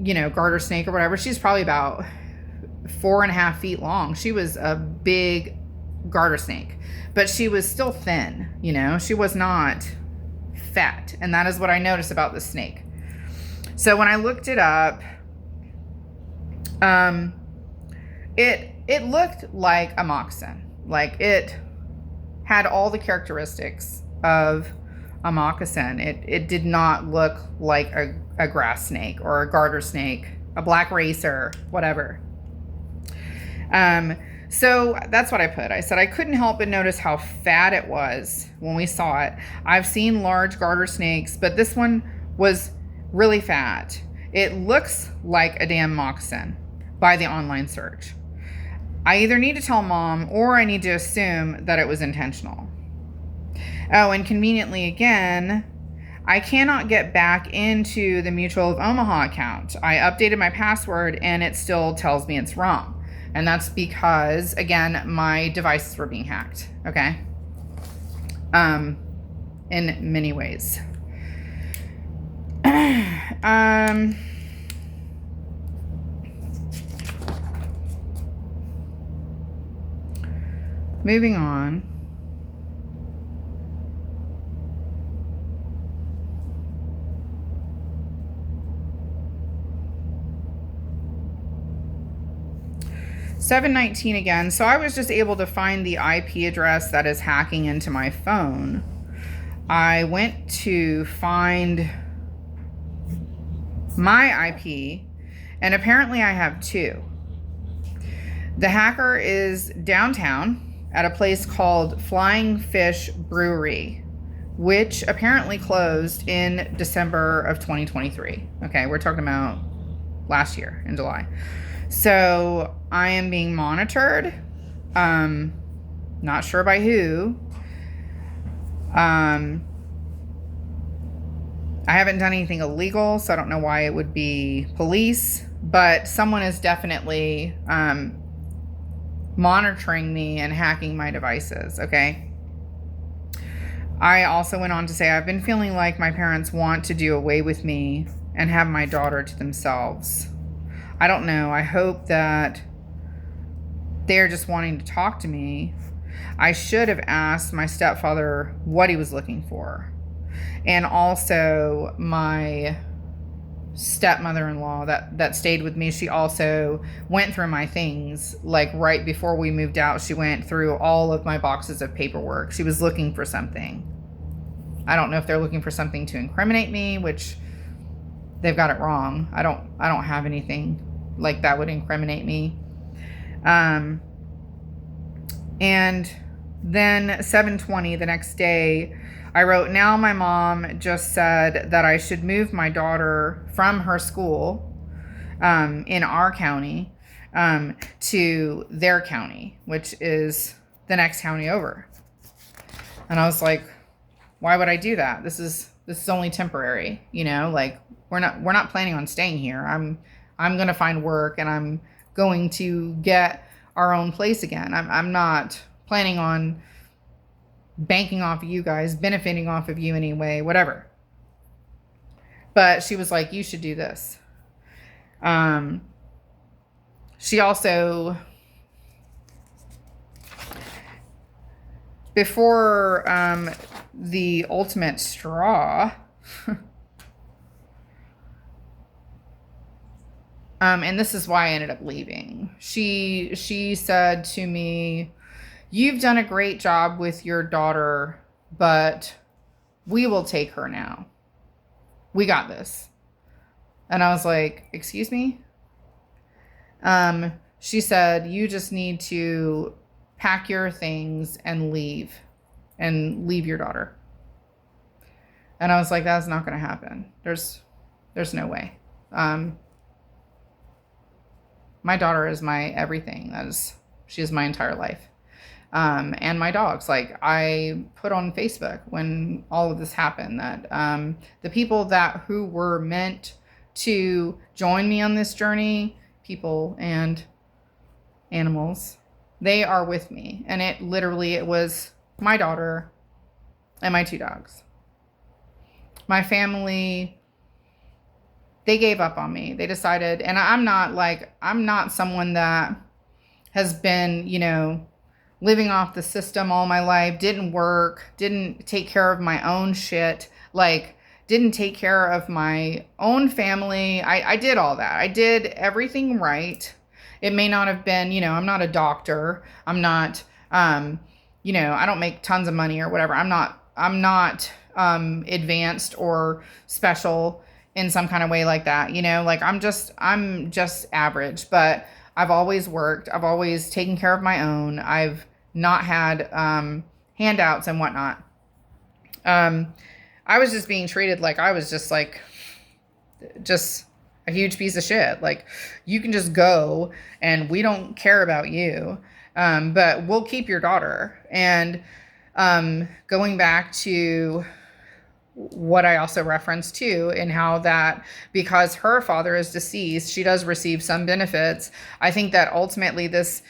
garter snake or whatever. She's probably about 4.5 feet long. She was a big garter snake, but she was still thin. She was not fat. And that is what I noticed about the snake. So when I looked it up, it looked like a moccasin. It had all the characteristics of a moccasin. It did not look like a grass snake or a garter snake, a black racer, whatever. So that's what I put. I said I couldn't help but notice how fat it was when we saw it. I've seen large garter snakes, but this one was really fat. It looks like a damn moccasin by the online search. I either need to tell mom or I need to assume that it was intentional. Oh, and conveniently again, I cannot get back into the Mutual of Omaha account. I updated my password and it still tells me it's wrong. And that's because, again, my devices were being hacked. Okay. In many ways. Moving on. $719 again. So I was just able to find the IP address that is hacking into my phone. I went to find my IP, and apparently I have two. The hacker is downtown at a place called Flying Fish Brewery, which apparently closed in December of 2023. Okay, we're talking about last year in July. So I am being monitored. Not sure by who. I haven't done anything illegal, so I don't know why it would be police, but someone is definitely monitoring me and hacking my devices, okay? I also went on to say, I've been feeling like my parents want to do away with me and have my daughter to themselves. I don't know. I hope that they're just wanting to talk to me. I should have asked my stepfather what he was looking for. And also my stepmother-in-law that stayed with me, she also went through my things. Like right before we moved out, she went through all of my boxes of paperwork. She was looking for something. I don't know if they're looking for something to incriminate me, which they've got it wrong. I don't have anything like that would incriminate me. And then 7:20 the next day, I wrote, now my mom just said that I should move my daughter from her school in our county to their county, which is the next county over. And I was like, why would I do that? This is only temporary, you know, like we're not planning on staying here. I'm going to find work and I'm going to get our own place again. I'm not planning on banking off of you guys, benefiting off of you anyway, whatever. But she was like, you should do this. She also, before the ultimate straw, and this is why I ended up leaving. She said to me, you've done a great job with your daughter, but we will take her now. We got this. And I was like, excuse me? She said, you just need to pack your things and leave your daughter. And I was like, that's not going to happen. There's no way. My daughter is my everything. She is my entire life. And my dogs. Like I put on Facebook when all of this happened that the people who were meant to join me on this journey, people and animals, they are with me. And it was my daughter and my two dogs. My family, they gave up on me. They decided, and I'm not someone that has been, you know, living off the system all my life, didn't work, didn't take care of my own shit, like didn't take care of my own family. I did all that. I did everything right. It may not have been, you know, I'm not a doctor. I'm not, you know, I don't make tons of money or whatever. I'm not advanced or special in some kind of way like that. You know, like I'm just average, but I've always worked. I've always taken care of my own. I've not had handouts and whatnot. I was just being treated like I was just like, just a huge piece of shit. Like, you can just go and we don't care about you. But we'll keep your daughter. And going back to what I also referenced too, in how that because her father is deceased, she does receive some benefits. I think that ultimately this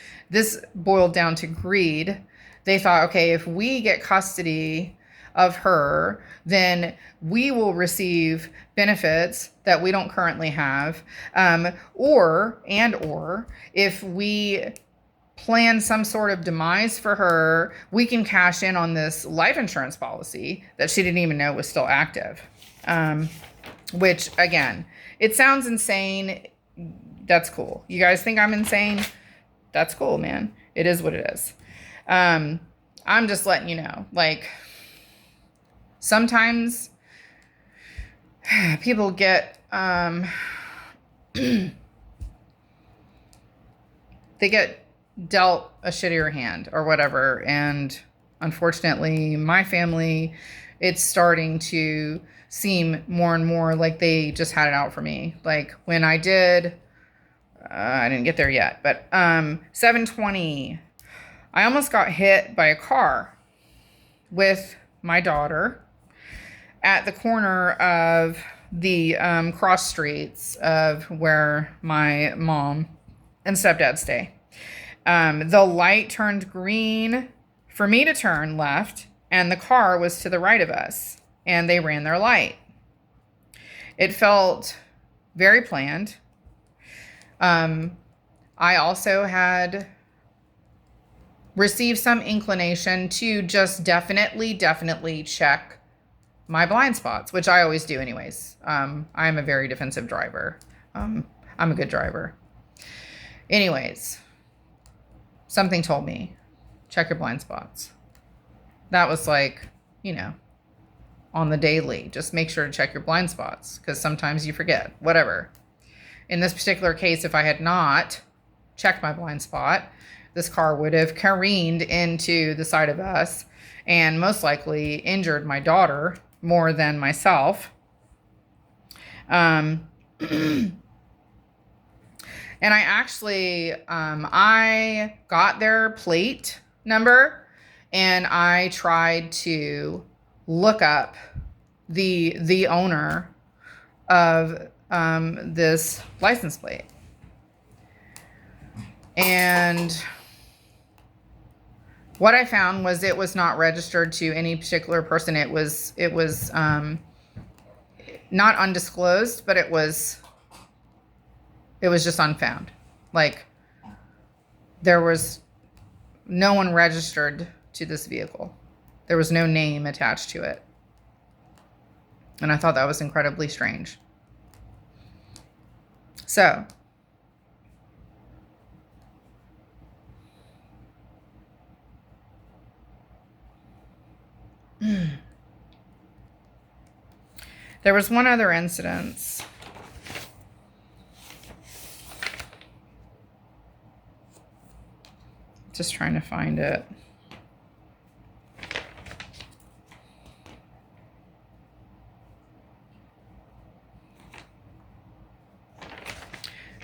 boiled down to greed. They thought, okay, if we get custody of her, then we will receive benefits that we don't currently have. Or if we plan some sort of demise for her, we can cash in on this life insurance policy that she didn't even know was still active. Which, again, it sounds insane. That's cool. You guys think I'm insane? That's cool, man. It is what it is. I'm just letting you know, like, sometimes people get, they get dealt a shittier hand or whatever. And unfortunately, my family, it's starting to seem more and more like they just had it out for me. Like when I did, I didn't get there yet, but 720, I almost got hit by a car with my daughter at the corner of the cross streets of where my mom and stepdad stay. The light turned green for me to turn left, and the car was to the right of us, and they ran their light. It felt very planned. I also had received some inclination to just definitely check my blind spots, which I always do anyways. I'm a very defensive driver. I'm a good driver. Anyways, something told me, check your blind spots. That was like, on the daily, just make sure to check your blind spots because sometimes you forget, whatever. In this particular case, if I had not checked my blind spot, this car would have careened into the side of us and most likely injured my daughter more than myself. And I actually, I got their plate number and I tried to look up the owner of this license plate. And what I found was it was not registered to any particular person. It was not undisclosed, but it was just unfound. Like, there was no one registered to this vehicle. There was no name attached to it. And I thought that was incredibly strange. So, there was one other incident. Just trying to find it.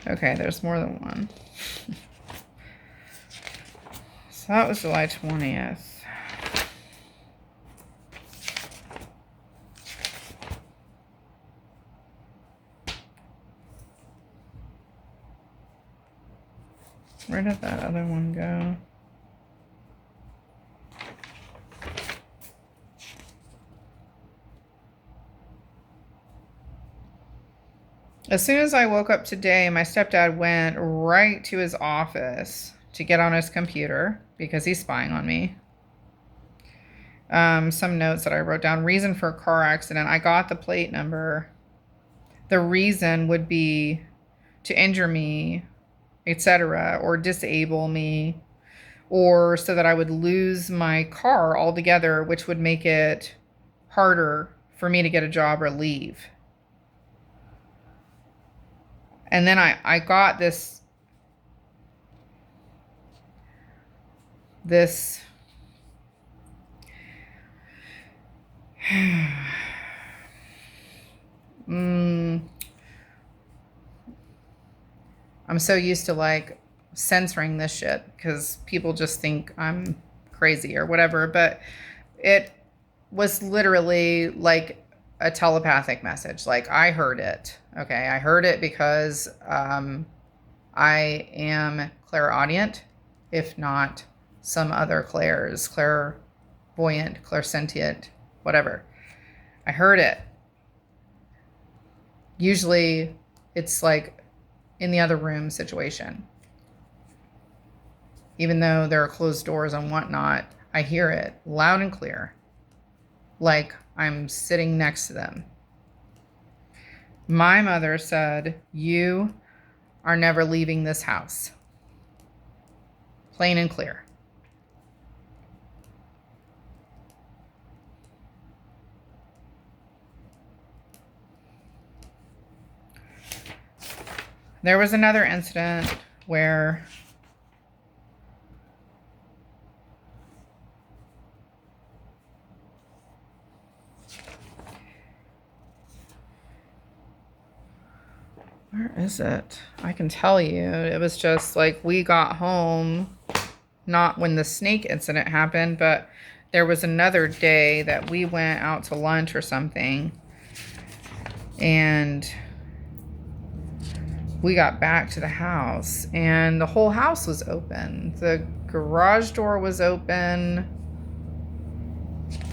Okay, there's more than one. So that was July 20th. Where did that other one go? As soon as I woke up today, my stepdad went right to his office to get on his computer because he's spying on me. Some notes that I wrote down. Reason for a car accident. I got the plate number. The reason would be to injure me, etc., or disable me, or so that I would lose my car altogether, which would make it harder for me to get a job or leave. And then I got this I'm so used to like censoring this shit because people just think I'm crazy or whatever. But it was literally like a telepathic message. Like I heard it. Okay. I heard it because I am clairaudient, if not some other clairs, clairvoyant, clairsentient, whatever. I heard it. Usually it's like in the other room situation. Even though there are closed doors and whatnot, I hear it loud and clear. Like I'm sitting next to them. My mother said, "You are never leaving this house." Plain and clear. There was another incident where where is it? I can tell you. It was just like we got home, not when the snake incident happened, but there was another day that we went out to lunch or something. And we got back to the house and the whole house was open. The garage door was open.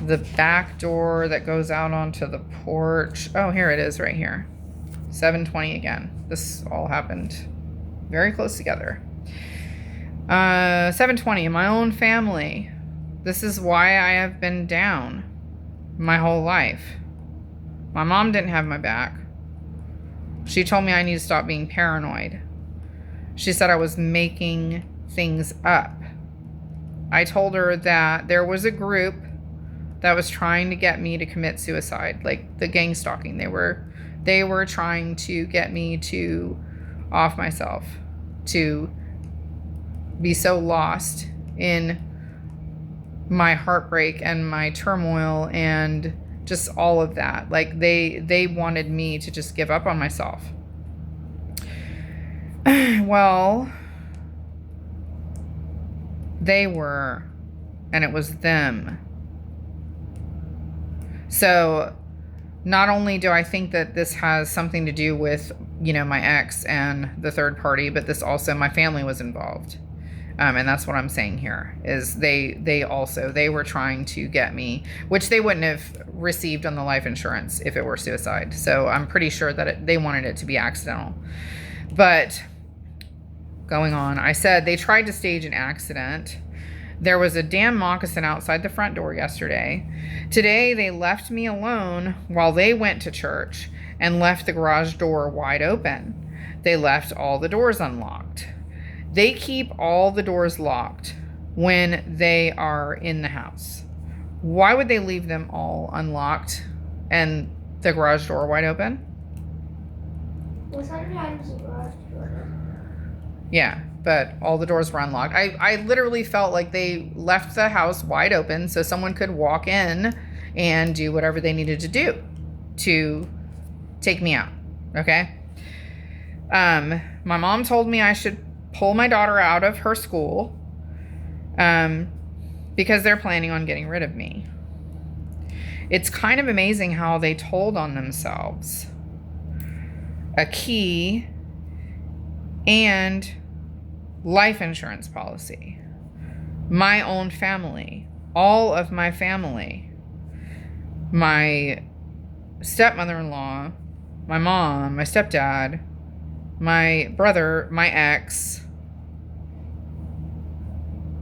The back door that goes out onto the porch. Oh, here it is right here. 7:20 again. This all happened very close together. 7:20 in my own family. This is why I have been down my whole life. My mom didn't have my back. She told me I need to stop being paranoid. She said I was making things up. I told her that there was a group that was trying to get me to commit suicide, like the gang stalking. They were trying to get me to off myself, to be so lost in my heartbreak and my turmoil and just all of that. Like they wanted me to just give up on myself. Well, they were, and it was them. So not only do I think that this has something to do with, my ex and the third party, but this also, my family was involved. And that's what I'm saying here is they were trying to get me, which they wouldn't have received on the life insurance if it were suicide. So I'm pretty sure that they wanted it to be accidental. But going on, I said they tried to stage an accident. There was a damn moccasin outside the front door yesterday. Today they left me alone while they went to church and left the garage door wide open. They left all the doors unlocked. They keep all the doors locked when they are in the house. Why would they leave them all unlocked and the garage door wide open? Well, sometimes the garage door. Yeah, but all the doors were unlocked. I literally felt like they left the house wide open so someone could walk in and do whatever they needed to do to take me out. Okay? My mom told me I should pull my daughter out of her school because they're planning on getting rid of me. It's kind of amazing how they told on themselves. A key and life insurance policy. My own family. All of my family. My stepmother-in-law, my mom, my stepdad, my brother, my ex,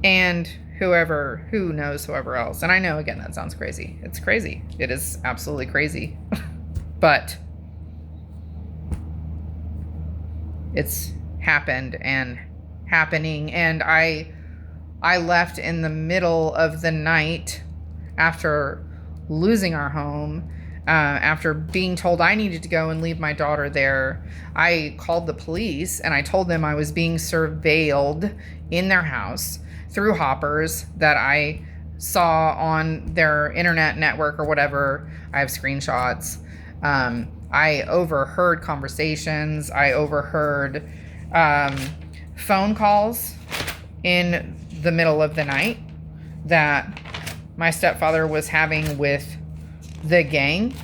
and who knows whoever else. And I know, again, that sounds crazy. It's crazy. It is absolutely crazy. But it's happened and happening. And I left in the middle of the night after losing our home. After being told I needed to go and leave my daughter there, I called the police and I told them I was being surveilled in their house through hoppers that I saw on their internet network or whatever. I have screenshots. I overheard conversations. I overheard um, phone calls in the middle of the night that my stepfather was having with the gang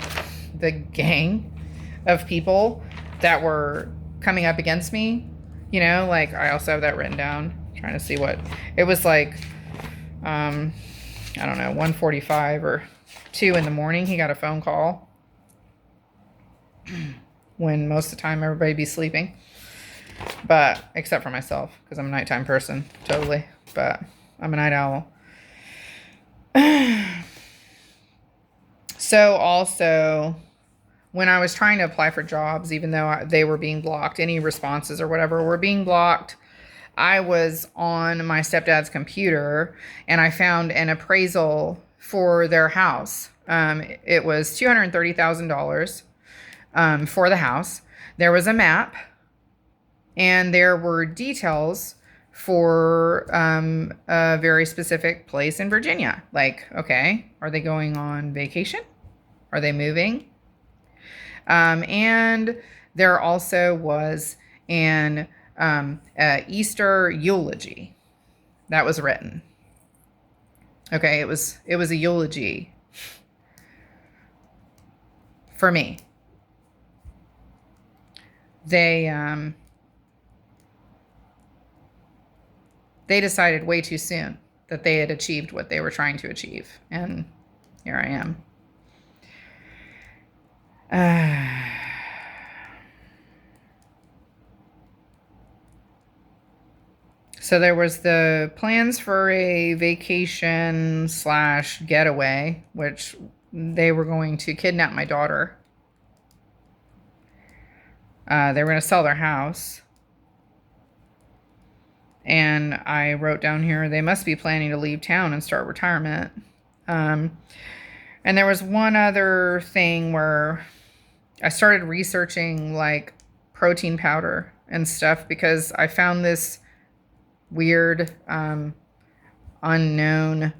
of people that were coming up against me. You know, like I also have that written down. I'm trying to see what it was like. I don't know, 1:45 or 2 in the morning. He got a phone call when most of the time everybody be sleeping, but except for myself because I'm a nighttime person, totally. But I'm a night owl. So also, when I was trying to apply for jobs, even though they were being blocked, any responses or whatever were being blocked, I was on my stepdad's computer and I found an appraisal for their house. It was $230,000 for the house. There was a map and there were details for a very specific place in Virginia. Like, okay, are they going on vacation? Are they moving? And there also was an Easter eulogy that was written. Okay, it was a eulogy for me. They decided way too soon that they had achieved what they were trying to achieve, and here I am. So there was the plans for a vacation / getaway, which they were going to kidnap my daughter. They were going to sell their house. And I wrote down here, they must be planning to leave town and start retirement. And there was one other thing where I started researching like protein powder and stuff because I found this weird, unknown.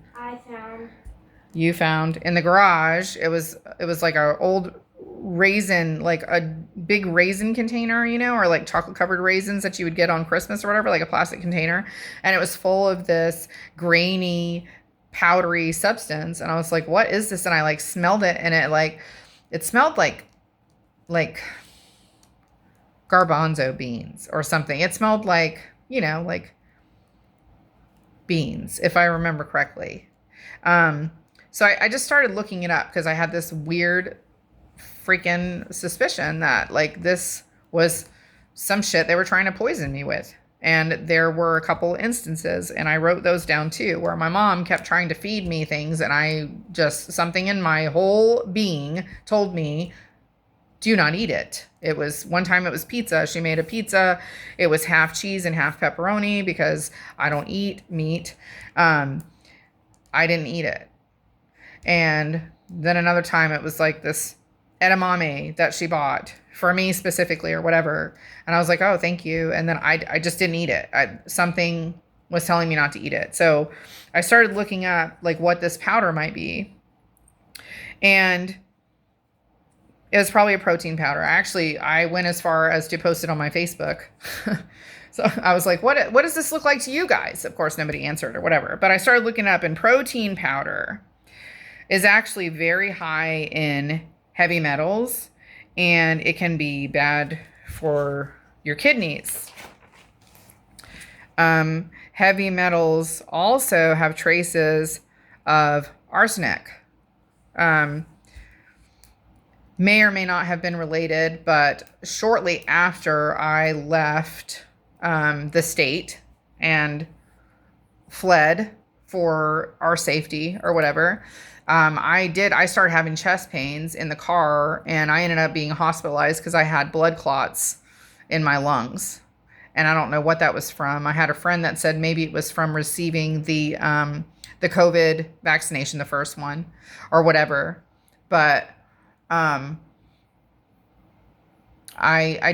You found in the garage. It was like a old raisin, like a big raisin container, you know, or like chocolate covered raisins that you would get on Christmas or whatever, like a plastic container. And it was full of this grainy, powdery substance. And I was like, what is this? And I like smelled it and it smelled like garbanzo beans or something. It smelled like, you know, like beans, if I remember correctly. So I just started looking it up because I had this weird freaking suspicion that like this was some shit they were trying to poison me with. And there were a couple instances, and I wrote those down too, where my mom kept trying to feed me things, and I just, something in my whole being told me, do not eat it. It was, one time it was pizza. She made a pizza. It was half cheese and half pepperoni because I don't eat meat. I didn't eat it. And then another time it was like this edamame that she bought for me specifically or whatever. And I was like, oh, thank you. And then I just didn't eat it. Something was telling me not to eat it. So I started looking up like what this powder might be. And it was probably a protein powder. Actually, I went as far as to post it on my Facebook. So I was like, what does this look like to you guys? Of course, nobody answered or whatever. But I started looking up, and protein powder is actually very high in heavy metals, and it can be bad for your kidneys. Heavy metals also have traces of arsenic. May or may not have been related, but shortly after I left the state and fled for our safety or whatever, I started having chest pains in the car, and I ended up being hospitalized because I had blood clots in my lungs. And I don't know what that was from. I had a friend that said maybe it was from receiving the COVID vaccination, the first one or whatever. But I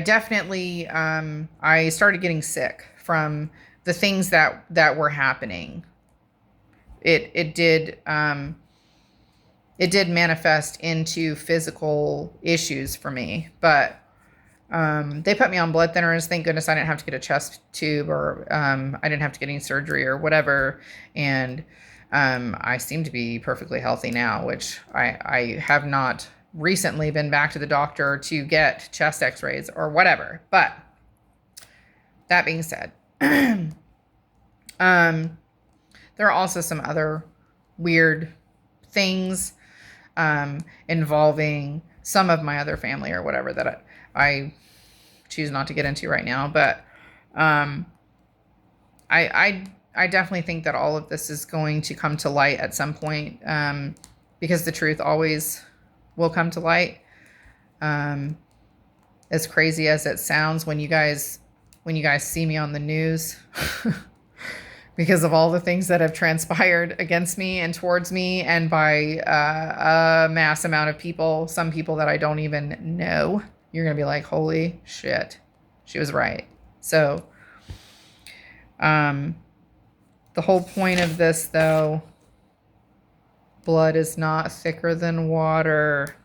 definitely, I started getting sick from the things that were happening. It did manifest into physical issues for me, but They put me on blood thinners. Thank goodness I didn't have to get a chest tube, or I didn't have to get any surgery or whatever. And I seem to be perfectly healthy now, which I have not recently been back to the doctor to get chest x-rays or whatever. But that being said, there are also some other weird things involving some of my other family or whatever that I choose not to get into right now. But I definitely think that all of this is going to come to light at some point, because the truth always will come to light. As crazy as it sounds when you guys see me on the news, because of all the things that have transpired against me and towards me, and by a mass amount of people, some people that I don't even know, you're going to be like, holy shit, she was right. So, the whole point of this, though, blood is not thicker than water.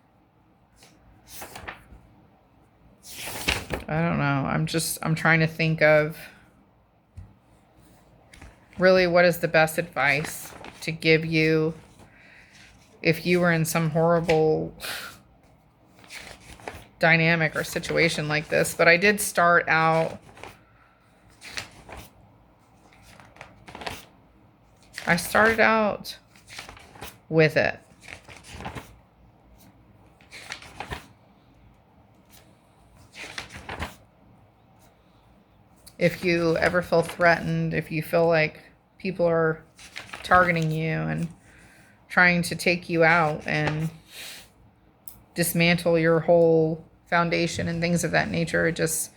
I don't know. I'm trying to think of really what is the best advice to give you if you were in some horrible dynamic or situation like this. But I did start out, with it. If you ever feel threatened, if you feel like people are targeting you and trying to take you out and dismantle your whole foundation and things of that nature, just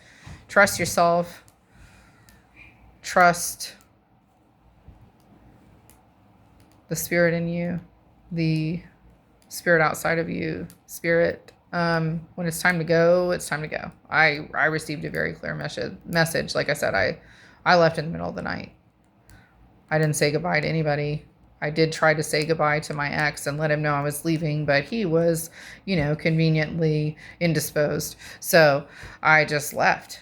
trust yourself. Trust the spirit in you, the spirit outside of you, spirit. When it's time to go, it's time to go. I received a very clear message. Like I said, I left in the middle of the night. I didn't say goodbye to anybody. I did try to say goodbye to my ex and let him know I was leaving, but he was, conveniently indisposed. So I just left,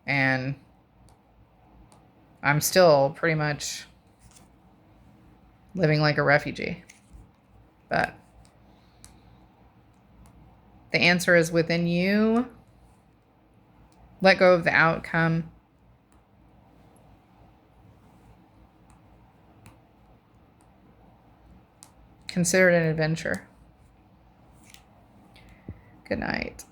and I'm still pretty much living like a refugee. But the answer is within you. Let go of the outcome. Consider it an adventure. Good night.